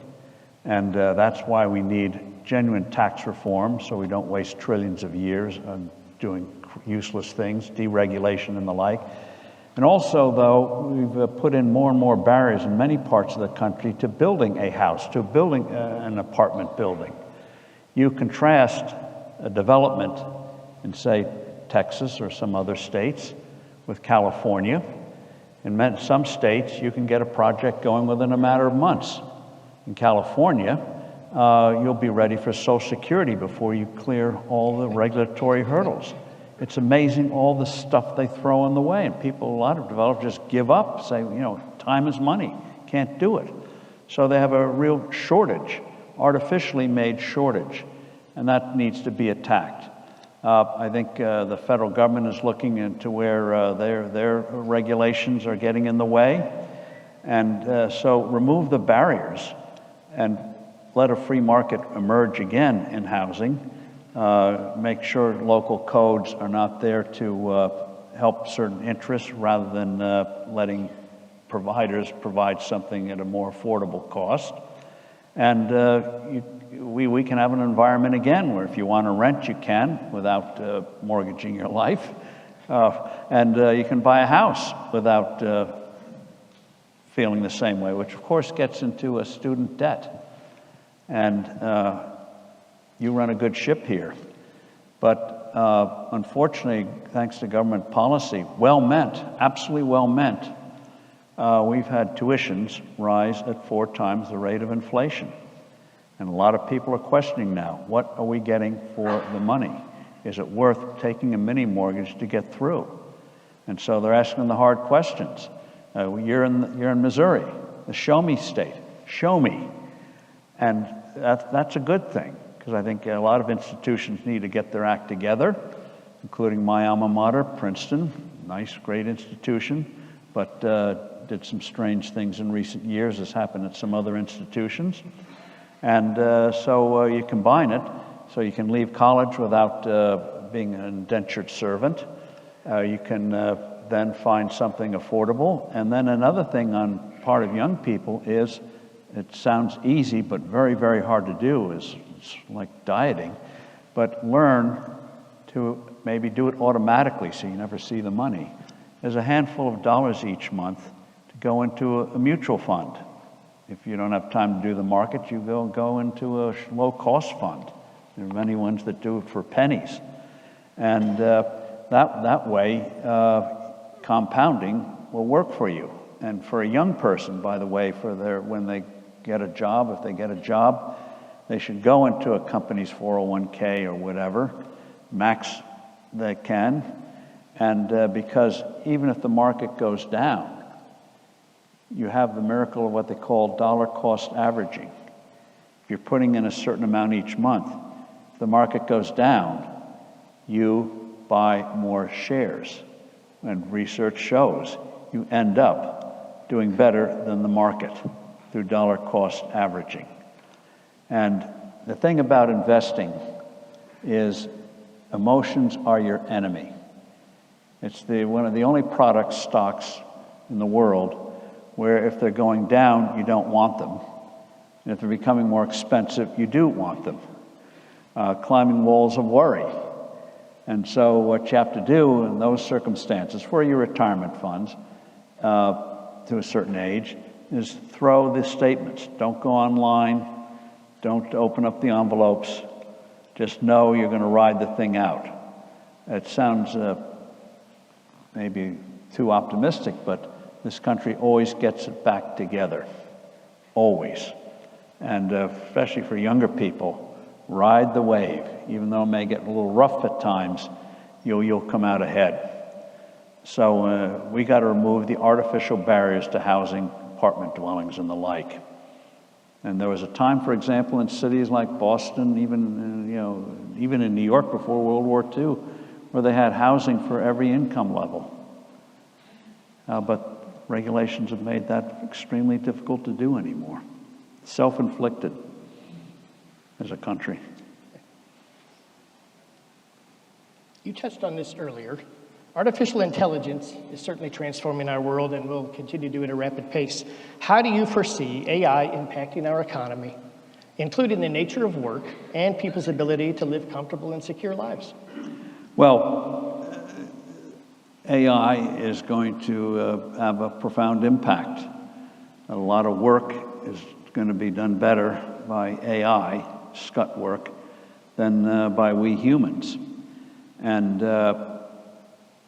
And that's why we need genuine tax reform, so we don't waste trillions of years on doing useless things, deregulation and the like. And also, though, we've put in more and more barriers in many parts of the country to building a house, to building an apartment building. You contrast a development in, say, Texas or some other states with California. In some states, you can get a project going within a matter of months. In California, you'll be ready for Social Security before you clear all the regulatory hurdles. It's amazing all the stuff they throw in the way, and people, a lot of developers just give up, say, time is money, can't do it. So they have a real shortage, artificially made shortage, and that needs to be attacked. I think the federal government is looking into where their regulations are getting in the way, and so remove the barriers and let a free market emerge again in housing. Make sure local codes are not there to help certain interests rather than letting providers provide something at a more affordable cost. And we can have an environment again where if you want to rent, you can without mortgaging your life. And you can buy a house without feeling the same way, which of course gets into a student debt. And you run a good ship here. But unfortunately, thanks to government policy, well-meant, absolutely well-meant, we've had tuitions rise at 4 times the rate of inflation. And a lot of people are questioning now, what are we getting for the money? Is it worth taking a mini mortgage to get through? And so they're asking the hard questions. You're in Missouri, the show me state. Show me. And that's a good thing, because I think a lot of institutions need to get their act together, including my alma mater, Princeton, nice, great institution, but did some strange things in recent years, as happened at some other institutions. And so you combine it, so you can leave college without being an indentured servant. You can then find something affordable. And then another thing on part of young people is, it sounds easy, but very, very hard to do, it's like dieting, but learn to maybe do it automatically so you never see the money. There's a handful of dollars each month to go into a mutual fund. If you don't have time to do the market, you go into a low-cost fund. There are many ones that do it for pennies. And that way, compounding will work for you. And for a young person, by the way, when they get a job, if they get a job, they should go into a company's 401k or whatever, max they can, and because even if the market goes down, you have the miracle of what they call dollar cost averaging. If you're putting in a certain amount each month, if the market goes down, you buy more shares. And research shows you end up doing better than the market through dollar cost averaging. And the thing about investing is emotions are your enemy. It's one of the only stocks in the world where if they're going down, you don't want them. And if they're becoming more expensive, you do want them. Climbing walls of worry. And so what you have to do in those circumstances for your retirement funds to a certain age is throw the statements. Don't go online. Don't open up the envelopes. Just know you're going to ride the thing out. It sounds maybe too optimistic, but this country always gets it back together. Always. And especially for younger people, ride the wave. Even though it may get a little rough at times, you'll come out ahead. So we got to remove the artificial barriers to housing, apartment dwellings, and the like. And there was a time, for example, in cities like Boston, even in New York before World War II, where they had housing for every income level. But regulations have made that extremely difficult to do anymore. Self-inflicted as a country. You touched on this earlier. Artificial intelligence is certainly transforming our world and will continue to do at a rapid pace. How do you foresee AI impacting our economy, including the nature of work and people's ability to live comfortable and secure lives? Well, AI is going to have a profound impact. A lot of work is going to be done better by AI, scut work, than by we humans. And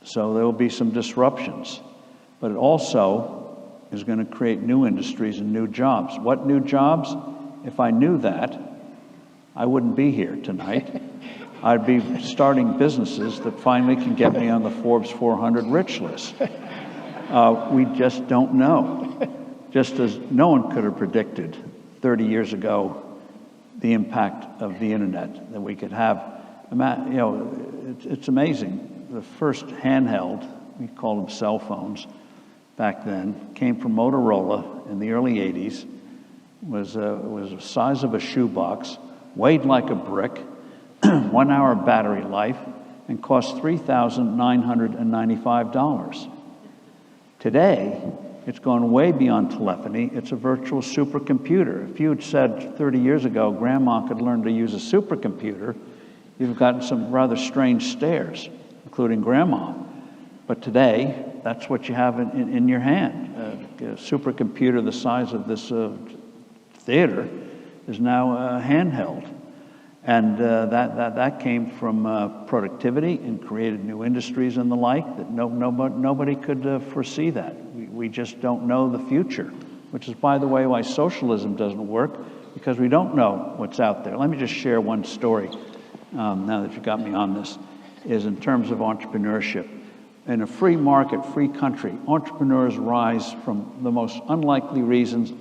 so there will be some disruptions. But it also is going to create new industries and new jobs. What new jobs? If I knew that, I wouldn't be here tonight. I'd be starting businesses that finally can get me on the Forbes 400 rich list. We just don't know. Just as no one could have predicted 30 years ago the impact of the internet that we could have. You know, it's amazing. The first handheld, we called them cell phones back then, came from Motorola in the early 80s, was the size of a shoebox, weighed like a brick, 1 hour battery life, and cost $3,995. Today, it's gone way beyond telephony. It's a virtual supercomputer. If you had said 30 years ago, Grandma could learn to use a supercomputer, you've gotten some rather strange stares, including Grandma. But today, that's what you have in your hand. A supercomputer the size of this theater is now handheld. And that came from productivity and created new industries and the like that nobody could foresee that. We just don't know the future, which is, by the way, why socialism doesn't work, because we don't know what's out there. Let me just share one story, now that you got me on this, is in terms of entrepreneurship. In a free market, free country, entrepreneurs rise from the most unlikely reasons,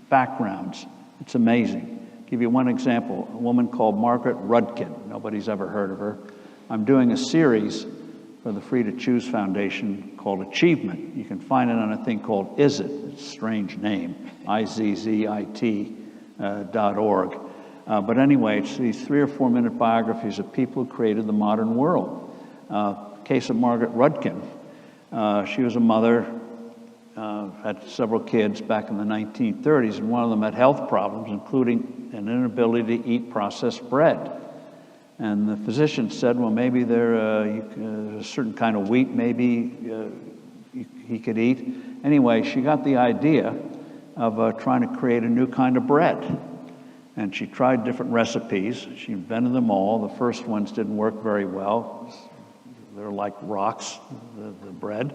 backgrounds. It's amazing. I'll give you one example, a woman called Margaret Rudkin. Nobody's ever heard of her. I'm doing a series for the Free to Choose Foundation called Achievement. You can find it on a thing called IZZIT. It's a strange name, IZZIT.org. But anyway, it's these 3 or 4 minute biographies of people who created the modern world. Case of Margaret Rudkin. She was a mother, had several kids back in the 1930s, and one of them had health problems, including an inability to eat processed bread. And the physician said, well, maybe there's a certain kind of wheat maybe he could eat. Anyway, she got the idea of trying to create a new kind of bread. And she tried different recipes. She invented them all. The first ones didn't work very well. They're like rocks, the bread.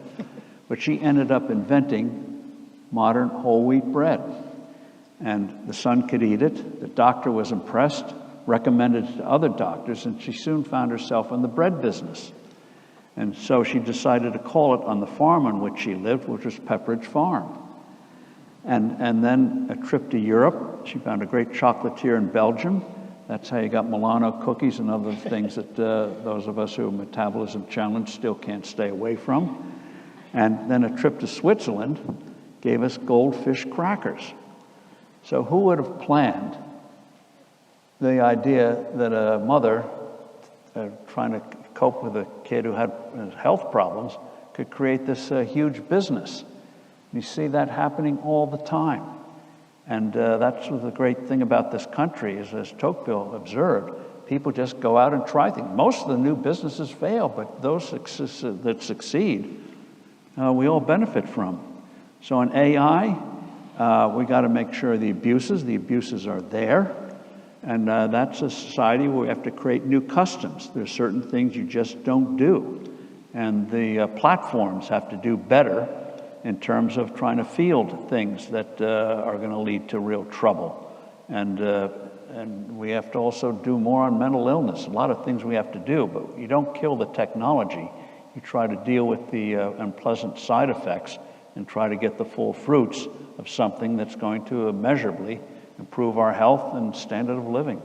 But she ended up inventing modern whole wheat bread. And the son could eat it. The doctor was impressed, recommended it to other doctors, and she soon found herself in the bread business. And so she decided to call it on the farm on which she lived, which was Pepperidge Farm. And then a trip to Europe. She found a great chocolatier in Belgium. That's how you got Milano cookies and other things that those of us who are metabolism challenged still can't stay away from. And then a trip to Switzerland gave us goldfish crackers. So who would have planned the idea that a mother trying to cope with a kid who had health problems could create this huge business? You see that happening all the time. And that's the great thing about this country is, as Tocqueville observed, people just go out and try things. Most of the new businesses fail, but those that succeed, we all benefit from. So in AI, we got to make sure the abuses are there. And that's a society where we have to create new customs. There's certain things you just don't do. And the platforms have to do better in terms of trying to field things that are going to lead to real trouble. And we have to also do more on mental illness. A lot of things we have to do, but you don't kill the technology. You try to deal with the unpleasant side effects and try to get the full fruits of something that's going to immeasurably improve our health and standard of living.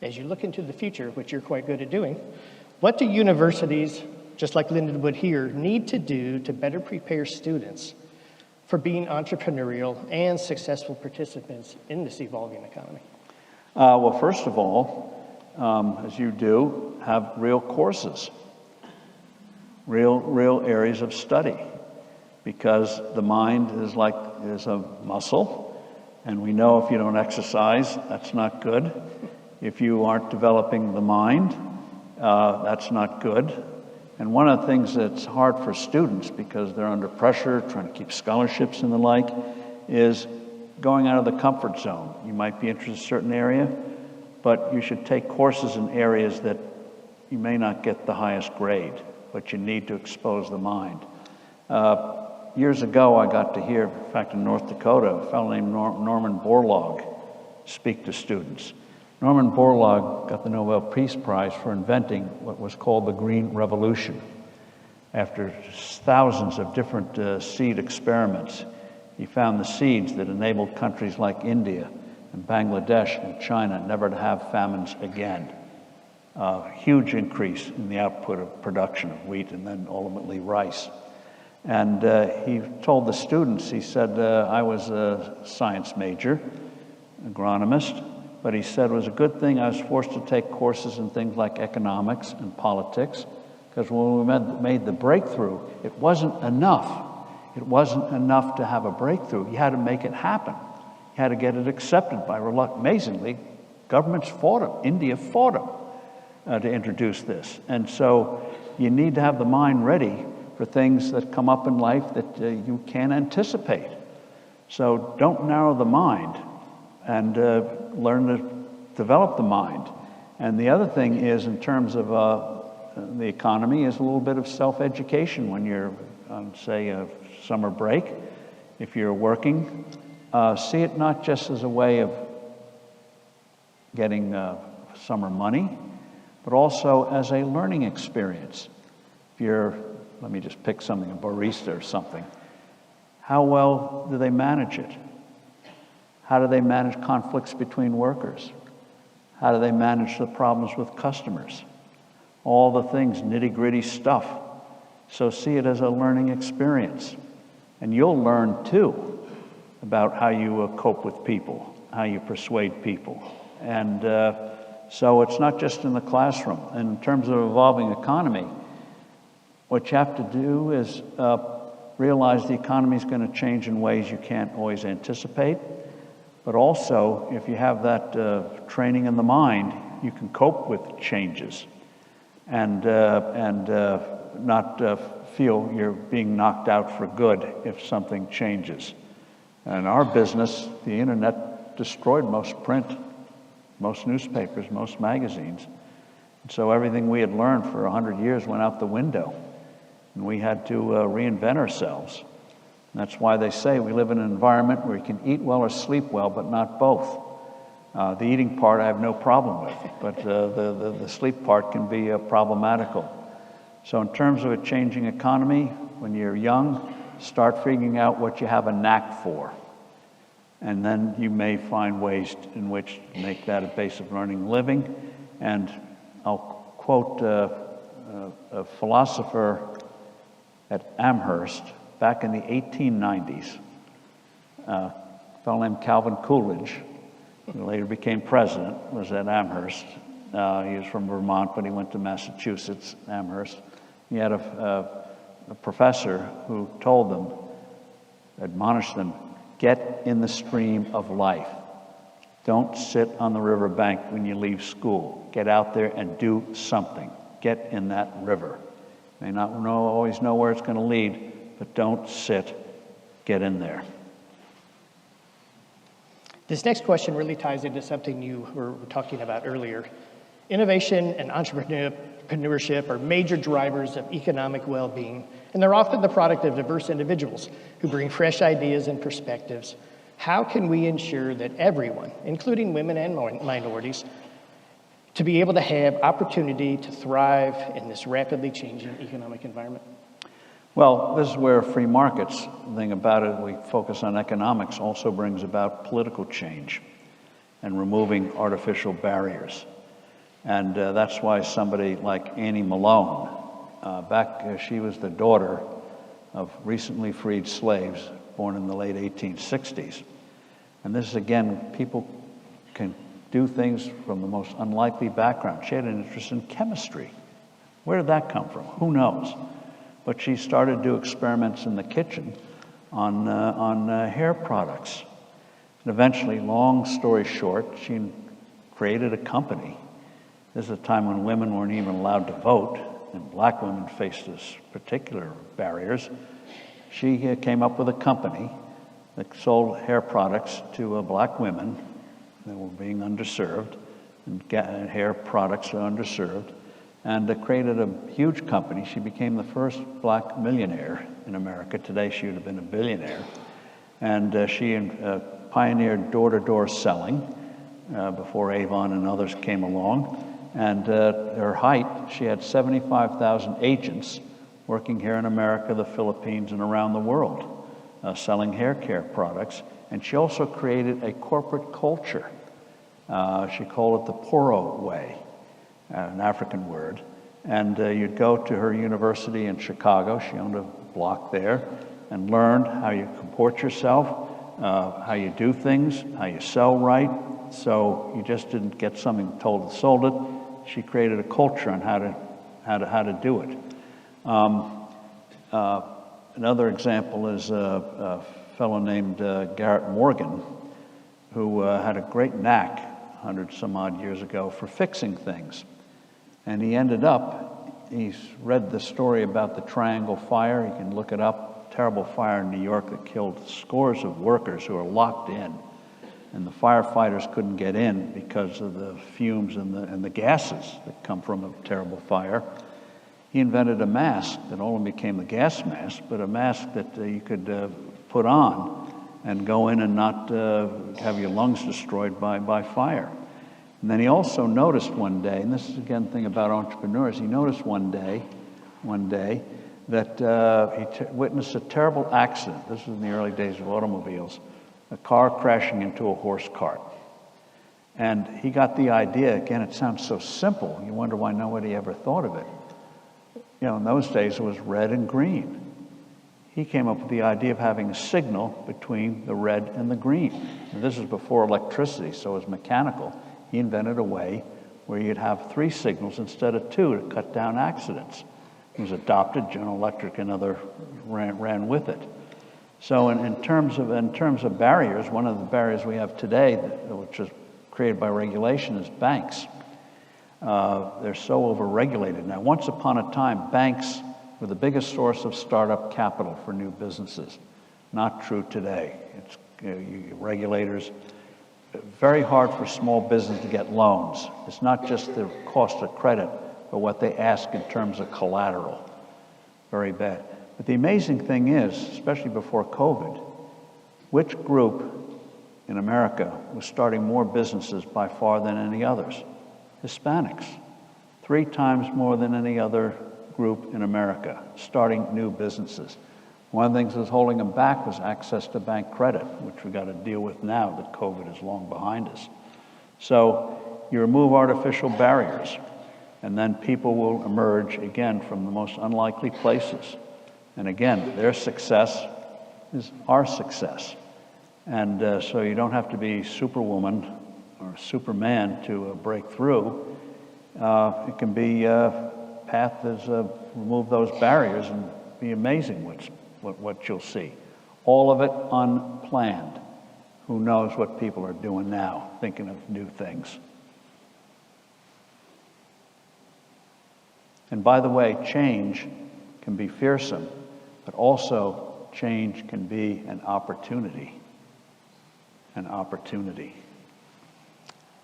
As you look into the future, which you're quite good at doing, what do universities, just like Lindenwood here, need to do to better prepare students for being entrepreneurial and successful participants in this evolving economy? Well, first of all, as you do, have real courses, real areas of study, because the mind is a muscle, and we know if you don't exercise, that's not good. If you aren't developing the mind, that's not good. And one of the things that's hard for students, because they're under pressure, trying to keep scholarships and the like, is going out of the comfort zone. You might be interested in a certain area, but you should take courses in areas that you may not get the highest grade, but you need to expose the mind. Years ago, I got to hear, in fact, in North Dakota, a fellow named Norman Borlaug speak to students. Norman Borlaug got the Nobel Peace Prize for inventing what was called the Green Revolution. After thousands of different seed experiments, he found the seeds that enabled countries like India and Bangladesh and China never to have famines again. Huge increase in the output of production of wheat and then ultimately rice. And he told the students, he said, I was a science major, agronomist, but he said it was a good thing I was forced to take courses in things like economics and politics, because when we made the breakthrough, it wasn't enough. It wasn't enough to have a breakthrough. You had to make it happen. You had to get it accepted by amazingly, governments fought them. India fought them to introduce this. And so you need to have the mind ready for things that come up in life that you can't anticipate. So don't narrow the mind, and learn to develop the mind. And the other thing is, in terms of the economy, is a little bit of self-education when you're on, say, a summer break. If you're working, see it not just as a way of getting summer money, but also as a learning experience. If you're, let me just pick something, a barista or something, how well do they manage it? How do they manage conflicts between workers? How do they manage the problems with customers? All the things, nitty-gritty stuff. So see it as a learning experience. And you'll learn, too, about how you cope with people, how you persuade people. And so it's not just in the classroom. And in terms of evolving economy, what you have to do is realize the economy is going to change in ways you can't always anticipate. But also, if you have that training in the mind, you can cope with changes and not feel you're being knocked out for good if something changes. And our business, the internet destroyed most print, most newspapers, most magazines. And so everything we had learned for 100 years went out the window, and we had to reinvent ourselves. And that's why they say we live in an environment where you can eat well or sleep well, but not both. The eating part I have no problem with, but the sleep part can be problematical. So in terms of a changing economy, when you're young, start figuring out what you have a knack for. And then you may find ways in which to make that a base of learning and living. And I'll quote a philosopher at Amherst back in the 1890s, a fellow named Calvin Coolidge, who later became president, was at Amherst. He was from Vermont, but he went to Massachusetts, Amherst. He had a professor who told them, admonished them, get in the stream of life. Don't sit on the riverbank when you leave school. Get out there and do something. Get in that river. You may not always know where it's going to lead, but don't sit. Get in there. This next question really ties into something you were talking about earlier. Innovation and entrepreneurship are major drivers of economic well-being, and they're often the product of diverse individuals who bring fresh ideas and perspectives. How can we ensure that everyone, including women and minorities, to be able to have opportunity to thrive in this rapidly changing economic environment? Well, this is where free markets, the thing about it, we focus on economics, also brings about political change and removing artificial barriers. And that's why somebody like Annie Malone, she was the daughter of recently freed slaves born in the late 1860s. And this is, again, people can do things from the most unlikely background. She had an interest in chemistry. Where did that come from? Who knows? But she started to do experiments in the kitchen on hair products. And eventually, long story short, she created a company. This is a time when women weren't even allowed to vote, and black women faced this particular barriers. She came up with a company that sold hair products to black women that were being underserved, and hair products are underserved, and created a huge company. She became the first black millionaire in America. Today she would have been a billionaire. And she pioneered door-to-door selling before Avon and others came along. And at her height, she had 75,000 agents working here in America, the Philippines, and around the world, selling hair care products. And she also created a corporate culture. She called it the Poro way, an African word. And you'd go to her university in Chicago, she owned a block there, and learned how you comport yourself, how you do things, how you sell right. So you just didn't get something told and sold it. She created a culture on how to do it. Another example is a fellow named Garrett Morgan, who had a great knack 100 some odd years ago for fixing things. And he ended up, he's read the story about the Triangle Fire. You can look it up. Terrible fire in New York that killed scores of workers who were locked in. And the firefighters couldn't get in because of the fumes and the gases that come from a terrible fire. He invented a mask that only became a gas mask, but a mask that you could put on and go in and not have your lungs destroyed by fire. And then he also noticed one day, and this is again the thing about entrepreneurs, he noticed one day that he witnessed a terrible accident. This was in the early days of automobiles, a car crashing into a horse cart. And he got the idea, again, it sounds so simple, you wonder why nobody ever thought of it. You know, in those days it was red and green. He came up with the idea of having a signal between the red and the green. And this was before electricity, so it was mechanical. He invented a way where you'd have 3 signals instead of 2 to cut down accidents. It was adopted. General Electric and other ran with it. So in terms of barriers, one of the barriers we have today, which is created by regulation, is banks. They're so overregulated. Now, once upon a time, banks were the biggest source of startup capital for new businesses. Not true today. It's regulators. Very hard for small business to get loans. It's not just the cost of credit, but what they ask in terms of collateral. Very bad. But the amazing thing is, especially before COVID, which group in America was starting more businesses by far than any others? Hispanics. 3 times more than any other group in America, starting new businesses. One of the things that was holding them back was access to bank credit, which we've got to deal with now that COVID is long behind us. So you remove artificial barriers, and then people will emerge again from the most unlikely places. And again, their success is our success. And so you don't have to be Superwoman or Superman to break through. It can be a path that's remove those barriers and be amazing what you'll see. All of it unplanned. Who knows what people are doing now, thinking of new things. And by the way, change can be fearsome, but also change can be an opportunity. An opportunity.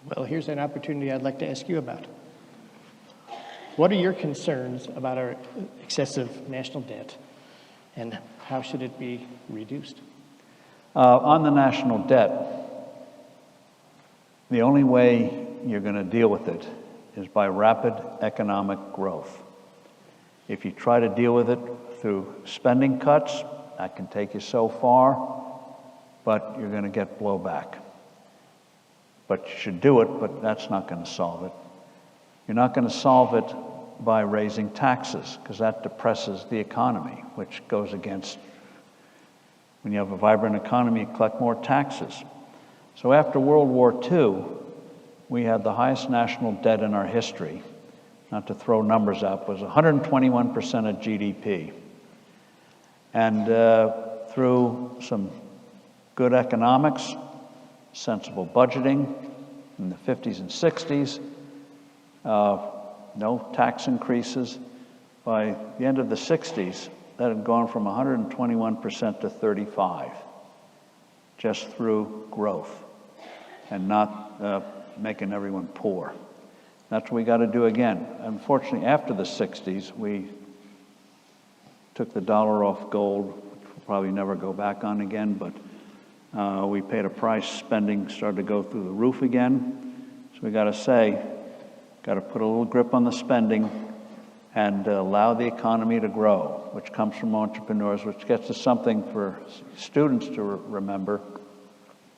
Well, here's an opportunity I'd like to ask you about. What are your concerns about our excessive national debt, and how should it be reduced? On the national debt, the only way you're going to deal with it is by rapid economic growth. If you try to deal with it through spending cuts, that can take you so far, but you're going to get blowback. But you should do it, but that's not going to solve it. You're not going to solve it by raising taxes, because that depresses the economy, which goes against, when you have a vibrant economy, you collect more taxes. So after World War II, we had the highest national debt in our history, not to throw numbers out, was 121% of GDP. And through some good economics, sensible budgeting in the 50s and 60s, no tax increases. By the end of the 60s, that had gone from 121% to 35%, just through growth and not making everyone poor. That's what we got to do again. Unfortunately, after the 60s, we took the dollar off gold, which we'll probably never go back on again, but we paid a price. Spending started to go through the roof again. So we got to say, got to put a little grip on the spending and allow the economy to grow, which comes from entrepreneurs, which gets to something for students to remember,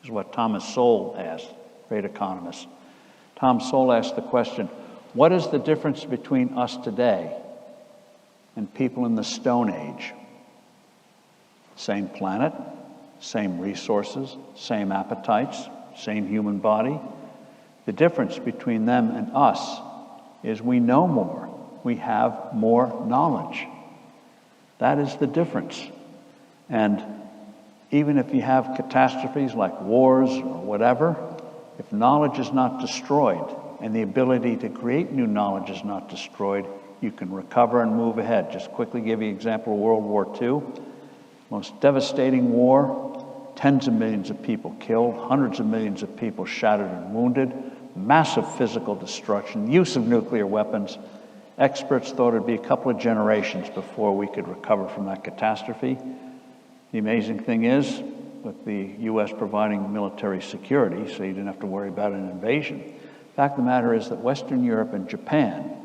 is what Thomas Sowell asked, great economist. Tom Sowell asked the question, what is the difference between us today and people in the Stone Age? Same planet, same resources, same appetites, same human body. The difference between them and us is we know more. We have more knowledge. That is the difference. And even if you have catastrophes like wars or whatever, if knowledge is not destroyed and the ability to create new knowledge is not destroyed, you can recover and move ahead. Just quickly give you an example of World War II. Most devastating war, tens of millions of people killed, hundreds of millions of people shattered and wounded, massive physical destruction, use of nuclear weapons. Experts thought it'd be a couple of generations before we could recover from that catastrophe. The amazing thing is, with the U.S. providing military security, so you didn't have to worry about an invasion. The fact of the matter is that Western Europe and Japan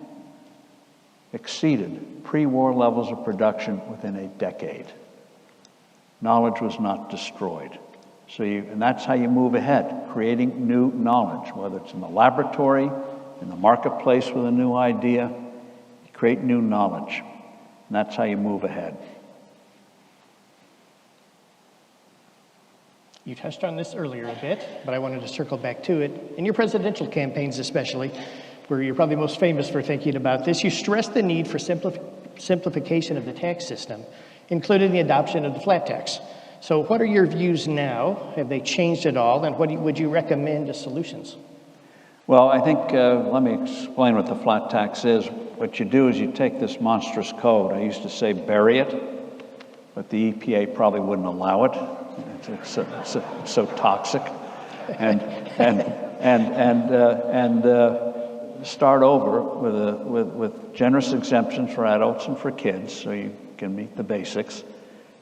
exceeded pre-war levels of production within a decade. Knowledge was not destroyed. And that's how you move ahead, creating new knowledge, whether it's in the laboratory, in the marketplace with a new idea, you create new knowledge. And that's how you move ahead. You touched on this earlier a bit, but I wanted to circle back to it. In your presidential campaigns especially, where you're probably most famous for thinking about this, you stressed the need for simplification of the tax system, including the adoption of the flat tax. So what are your views now? Have they changed at all? And what would you recommend as solutions? Well, I think, let me explain what the flat tax is. What you do is you take this monstrous code. I used to say bury it, but the EPA probably wouldn't allow it. It's so toxic. And start over with generous exemptions for adults and for kids, so you can meet the basics,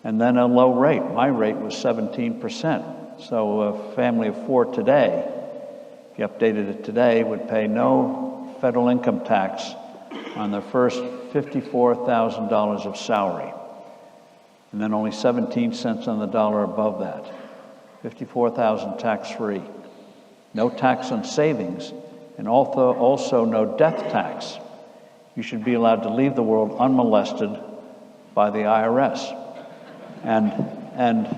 and then a low rate. My rate was 17%. So a family of four today, if you updated it today, would pay no federal income tax on their first $54,000 of salary, and then only 17 cents on the dollar above that. $54,000 tax-free. No tax on savings, and also no death tax. You should be allowed to leave the world unmolested by the IRS. And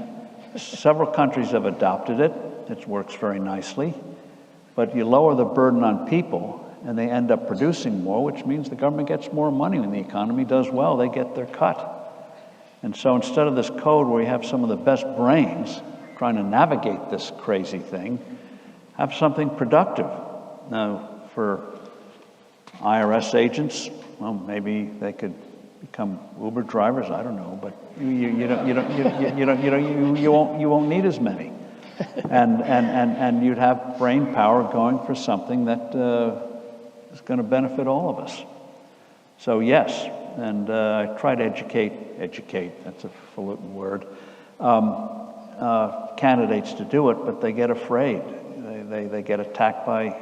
several countries have adopted it. It works very nicely. But you lower the burden on people, and they end up producing more, which means the government gets more money. When the economy does well, they get their cut. And so instead of this code where you have some of the best brains trying to navigate this crazy thing, have something productive. Now, for IRS agents, well, maybe they could become Uber drivers. I don't know, but you won't need as many, and you'd have brain power going for something that is going to benefit all of us. So yes, and I try to educate. That's a falutin word. Candidates to do it, but they get afraid. They get attacked by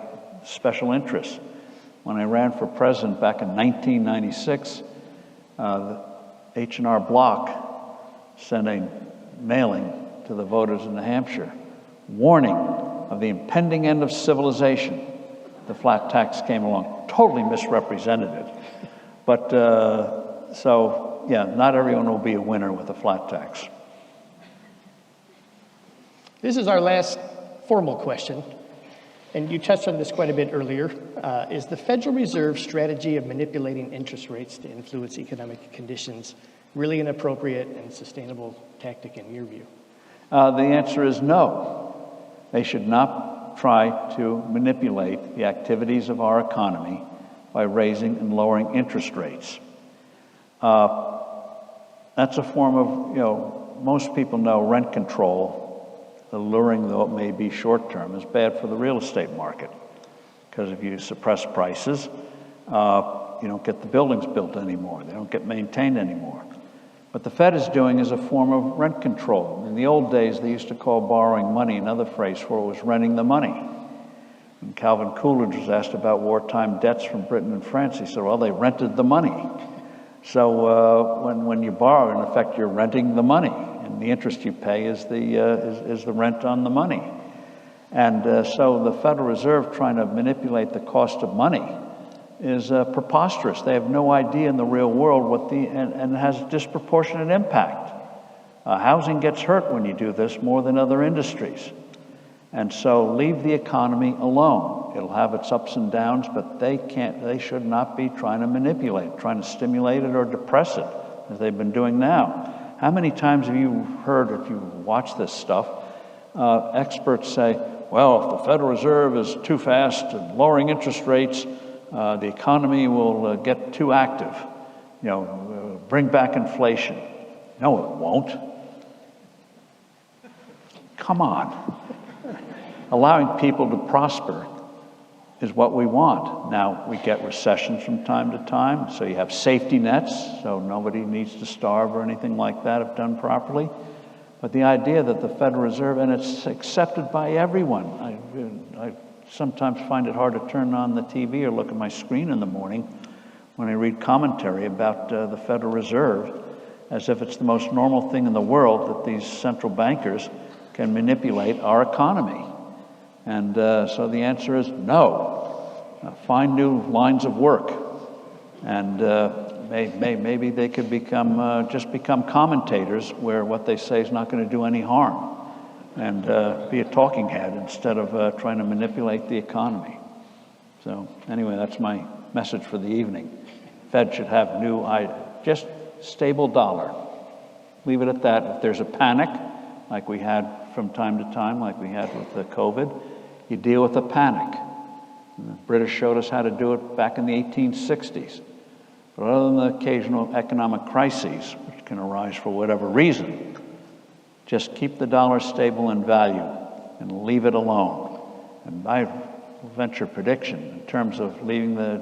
special interests. When I ran for president back in 1996, the H&R Block sent a mailing to the voters in New Hampshire, warning of the impending end of civilization. The flat tax came along, totally misrepresented it. But so, yeah, not everyone will be a winner with a flat tax. This is our last formal question. and you touched on this quite a bit earlier, is the Federal Reserve strategy of manipulating interest rates to influence economic conditions really an appropriate and sustainable tactic in your view? The answer is no. They should not try to manipulate the activities of our economy by raising and lowering interest rates. That's a form of, most people know rent control, alluring though it may be short term, is bad for the real estate market. Because if you suppress prices, you don't get the buildings built anymore. They don't get maintained anymore. What the Fed is doing is a form of rent control. In the old days, they used to call borrowing money another phrase for it was renting the money. When Calvin Coolidge was asked about wartime debts from Britain and France, he said, well, they rented the money. So when you borrow, in effect, you're renting the money, and the interest you pay is the rent on the money. And so the Federal Reserve trying to manipulate the cost of money is preposterous. They have no idea in the real world and has disproportionate impact. Housing gets hurt when you do this more than other industries. And so leave the economy alone. It'll have its ups and downs, but they should not be trying to manipulate, trying to stimulate it or depress it, as they've been doing now. How many times have you heard, if you watch this stuff, experts say, well, if the Federal Reserve is too fast and lowering interest rates, the economy will get too active, bring back inflation. No, it won't. Come on. Allowing people to prosper is what we want. Now, we get recessions from time to time, so you have safety nets, so nobody needs to starve or anything like that if done properly. But the idea that the Federal Reserve, and it's accepted by everyone. I sometimes find it hard to turn on the TV or look at my screen in the morning when I read commentary about the Federal Reserve, as if it's the most normal thing in the world that these central bankers can manipulate our economy. And so the answer is no. Find new lines of work, and maybe they could just become commentators where what they say is not going to do any harm, and be a talking head instead of trying to manipulate the economy. So anyway, that's my message for the evening. Fed should have just stable dollar. Leave it at that. If there's a panic, like we had from time to time, like we had with the COVID, you deal with the panic. And the British showed us how to do it back in the 1860s. But other than the occasional economic crises, which can arise for whatever reason, just keep the dollar stable in value and leave it alone. And I venture prediction in terms of leaving the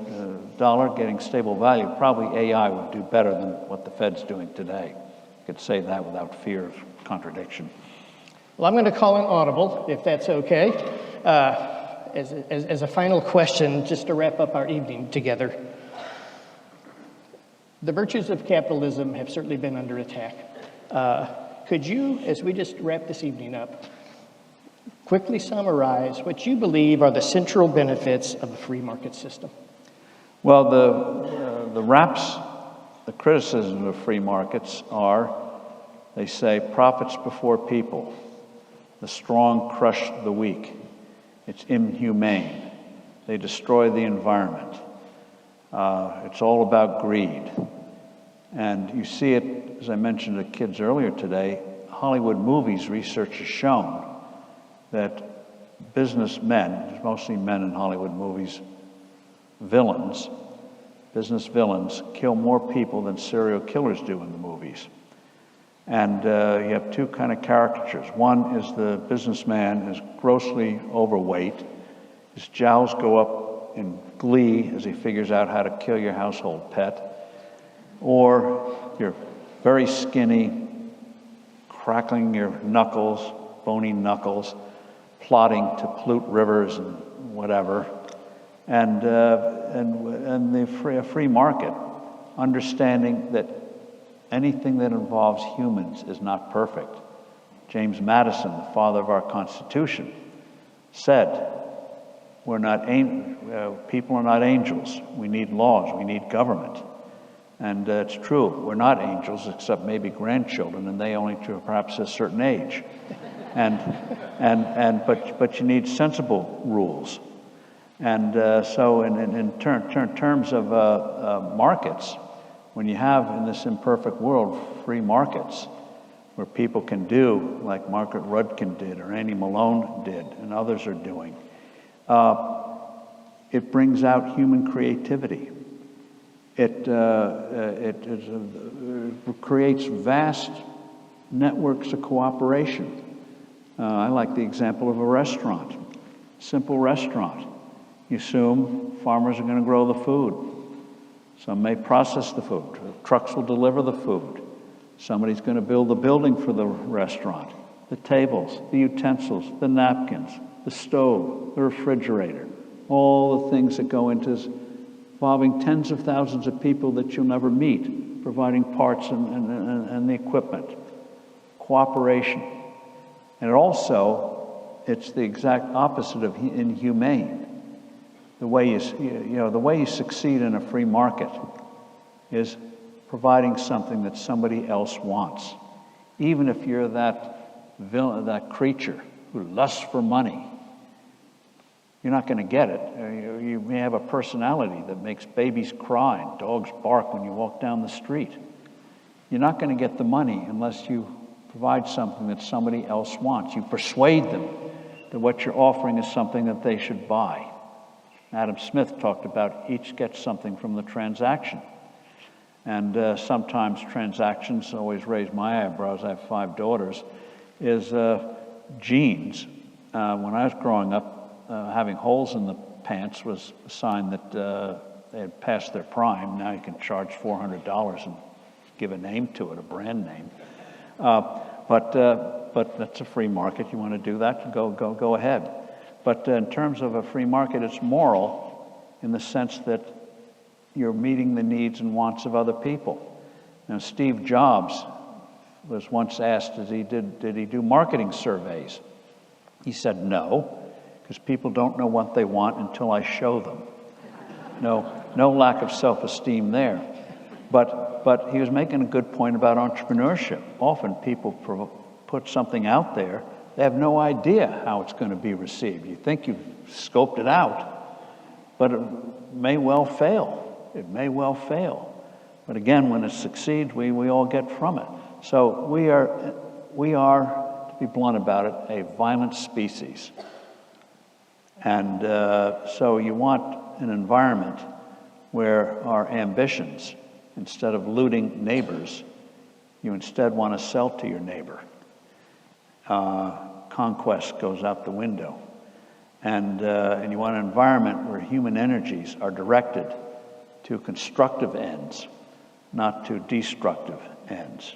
dollar getting stable value, probably AI would do better than what the Fed's doing today. I could say that without fear of contradiction. Well, I'm going to call an audible, if that's okay. As a final question, just to wrap up our evening together. The virtues of capitalism have certainly been under attack. Could you, as we just wrap this evening up, quickly summarize what you believe are the central benefits of a free market system? Well, the criticism of free markets are, they say, profits before people. The strong crush the weak. It's inhumane. They destroy the environment. It's all about greed. And you see it, as I mentioned to kids earlier today, Hollywood movies, research has shown that businessmen, there's mostly men in Hollywood movies, business villains, kill more people than serial killers do in the movies. And you have two kind of caricatures. One is the businessman is grossly overweight. His jowls go up in glee as he figures out how to kill your household pet. Or you're very skinny, crackling your knuckles, bony knuckles, plotting to pollute rivers and whatever. And the free market, understanding that anything that involves humans is not perfect. James Madison, the father of our Constitution, said, people are not angels. We need laws, we need government. And it's true, we're not angels except maybe grandchildren, and they only to perhaps a certain age. But you need sensible rules. And so in terms of markets, when you have in this imperfect world free markets where people can do like Margaret Rudkin did or Annie Malone did and others are doing, it brings out human creativity. It creates vast networks of cooperation. I like the example of a restaurant, simple restaurant. You assume farmers are going to grow the food. Some may process the food. Trucks will deliver the food. Somebody's going to build the building for the restaurant, the tables, the utensils, the napkins, the stove, the refrigerator, all the things that go into involving tens of thousands of people that you'll never meet, providing parts and the equipment. Cooperation. And it's the exact opposite of inhumane. The way you succeed in a free market is providing something that somebody else wants. Even if you're that villain, that creature who lusts for money, you're not going to get it. You may have a personality that makes babies cry and dogs bark when you walk down the street. You're not going to get the money unless you provide something that somebody else wants. You persuade them that what you're offering is something that they should buy. Adam Smith talked about each gets something from the transaction. And sometimes transactions always raise my eyebrows. I have 5 daughters. Is jeans. When I was growing up, having holes in the pants was a sign that they had passed their prime. Now you can charge $400 and give a name to it, a brand name. But that's a free market. You want to do that? Go ahead. But in terms of a free market, it's moral in the sense that you're meeting the needs and wants of other people. Now, Steve Jobs was once asked, did he do marketing surveys? He said no, because people don't know what they want until I show them. No lack of self-esteem there. But he was making a good point about entrepreneurship. Often people put something out there, they have no idea how it's going to be received. You think you've scoped it out, but it may well fail. It may well fail. But again, when it succeeds, we all get from it. So we are, to be blunt about it, a violent species. And so you want an environment where our ambitions, instead of looting neighbors, you instead want to sell to your neighbor. Conquest goes out the window. And you want an environment where human energies are directed to constructive ends, not to destructive ends.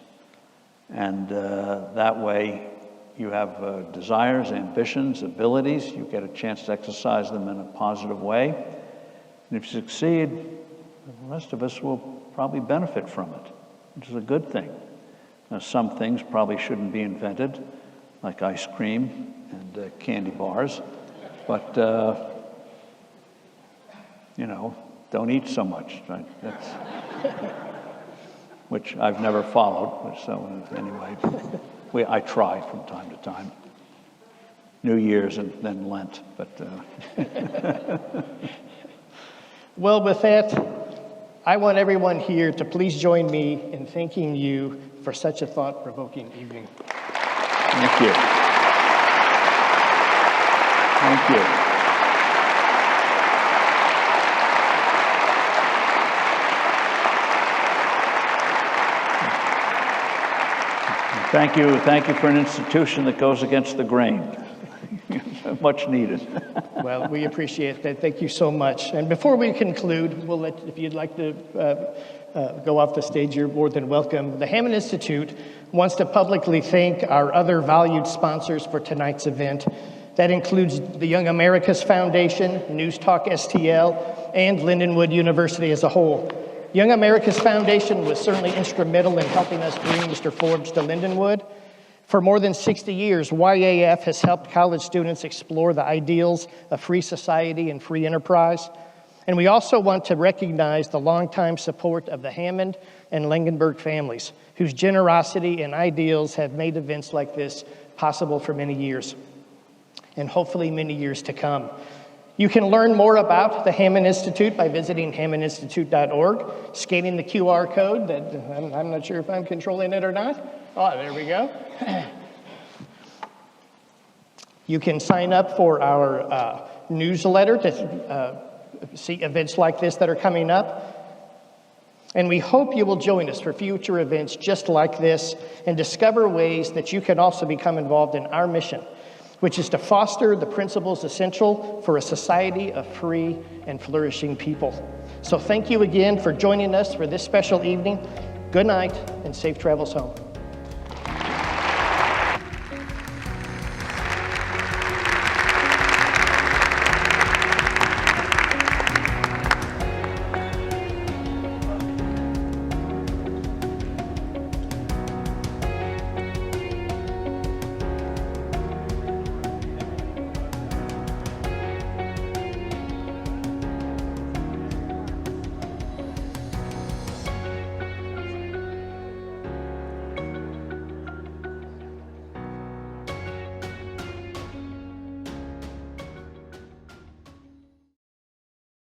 And that way you have desires, ambitions, abilities. You get a chance to exercise them in a positive way. And if you succeed, the rest of us will probably benefit from it, which is a good thing. Now, some things probably shouldn't be invented, like ice cream and candy bars. But, don't eat so much. Right? That's which I've never followed. So anyway, I try from time to time. New Year's and then Lent. But Well, with that, I want everyone here to please join me in thanking you for such a thought-provoking evening. Thank you. Thank you. Thank you for an institution that goes against the grain. Much needed. Well, we appreciate that. Thank you so much. And before we conclude, we'll let, if you'd like to go off the stage, you're more than welcome. The Hammond Institute wants to publicly thank our other valued sponsors for tonight's event. That includes the Young America's Foundation, News Talk STL, and Lindenwood University as a whole. Young America's Foundation was certainly instrumental in helping us bring Mr. Forbes to Lindenwood. For more than 60 years, YAF has helped college students explore the ideals of free society and free enterprise. And we also want to recognize the longtime support of the Hammond and Langenberg families, whose generosity and ideals have made events like this possible for many years, and hopefully many years to come. You can learn more about the Hammond Institute by visiting hammondinstitute.org, scanning the QR code that I'm not sure if I'm controlling it or not. Oh, there we go. You can sign up for our newsletter to see events like this that are coming up. And we hope you will join us for future events just like this and discover ways that you can also become involved in our mission, which is to foster the principles essential for a society of free and flourishing people. So thank you again for joining us for this special evening. Good night and safe travels home.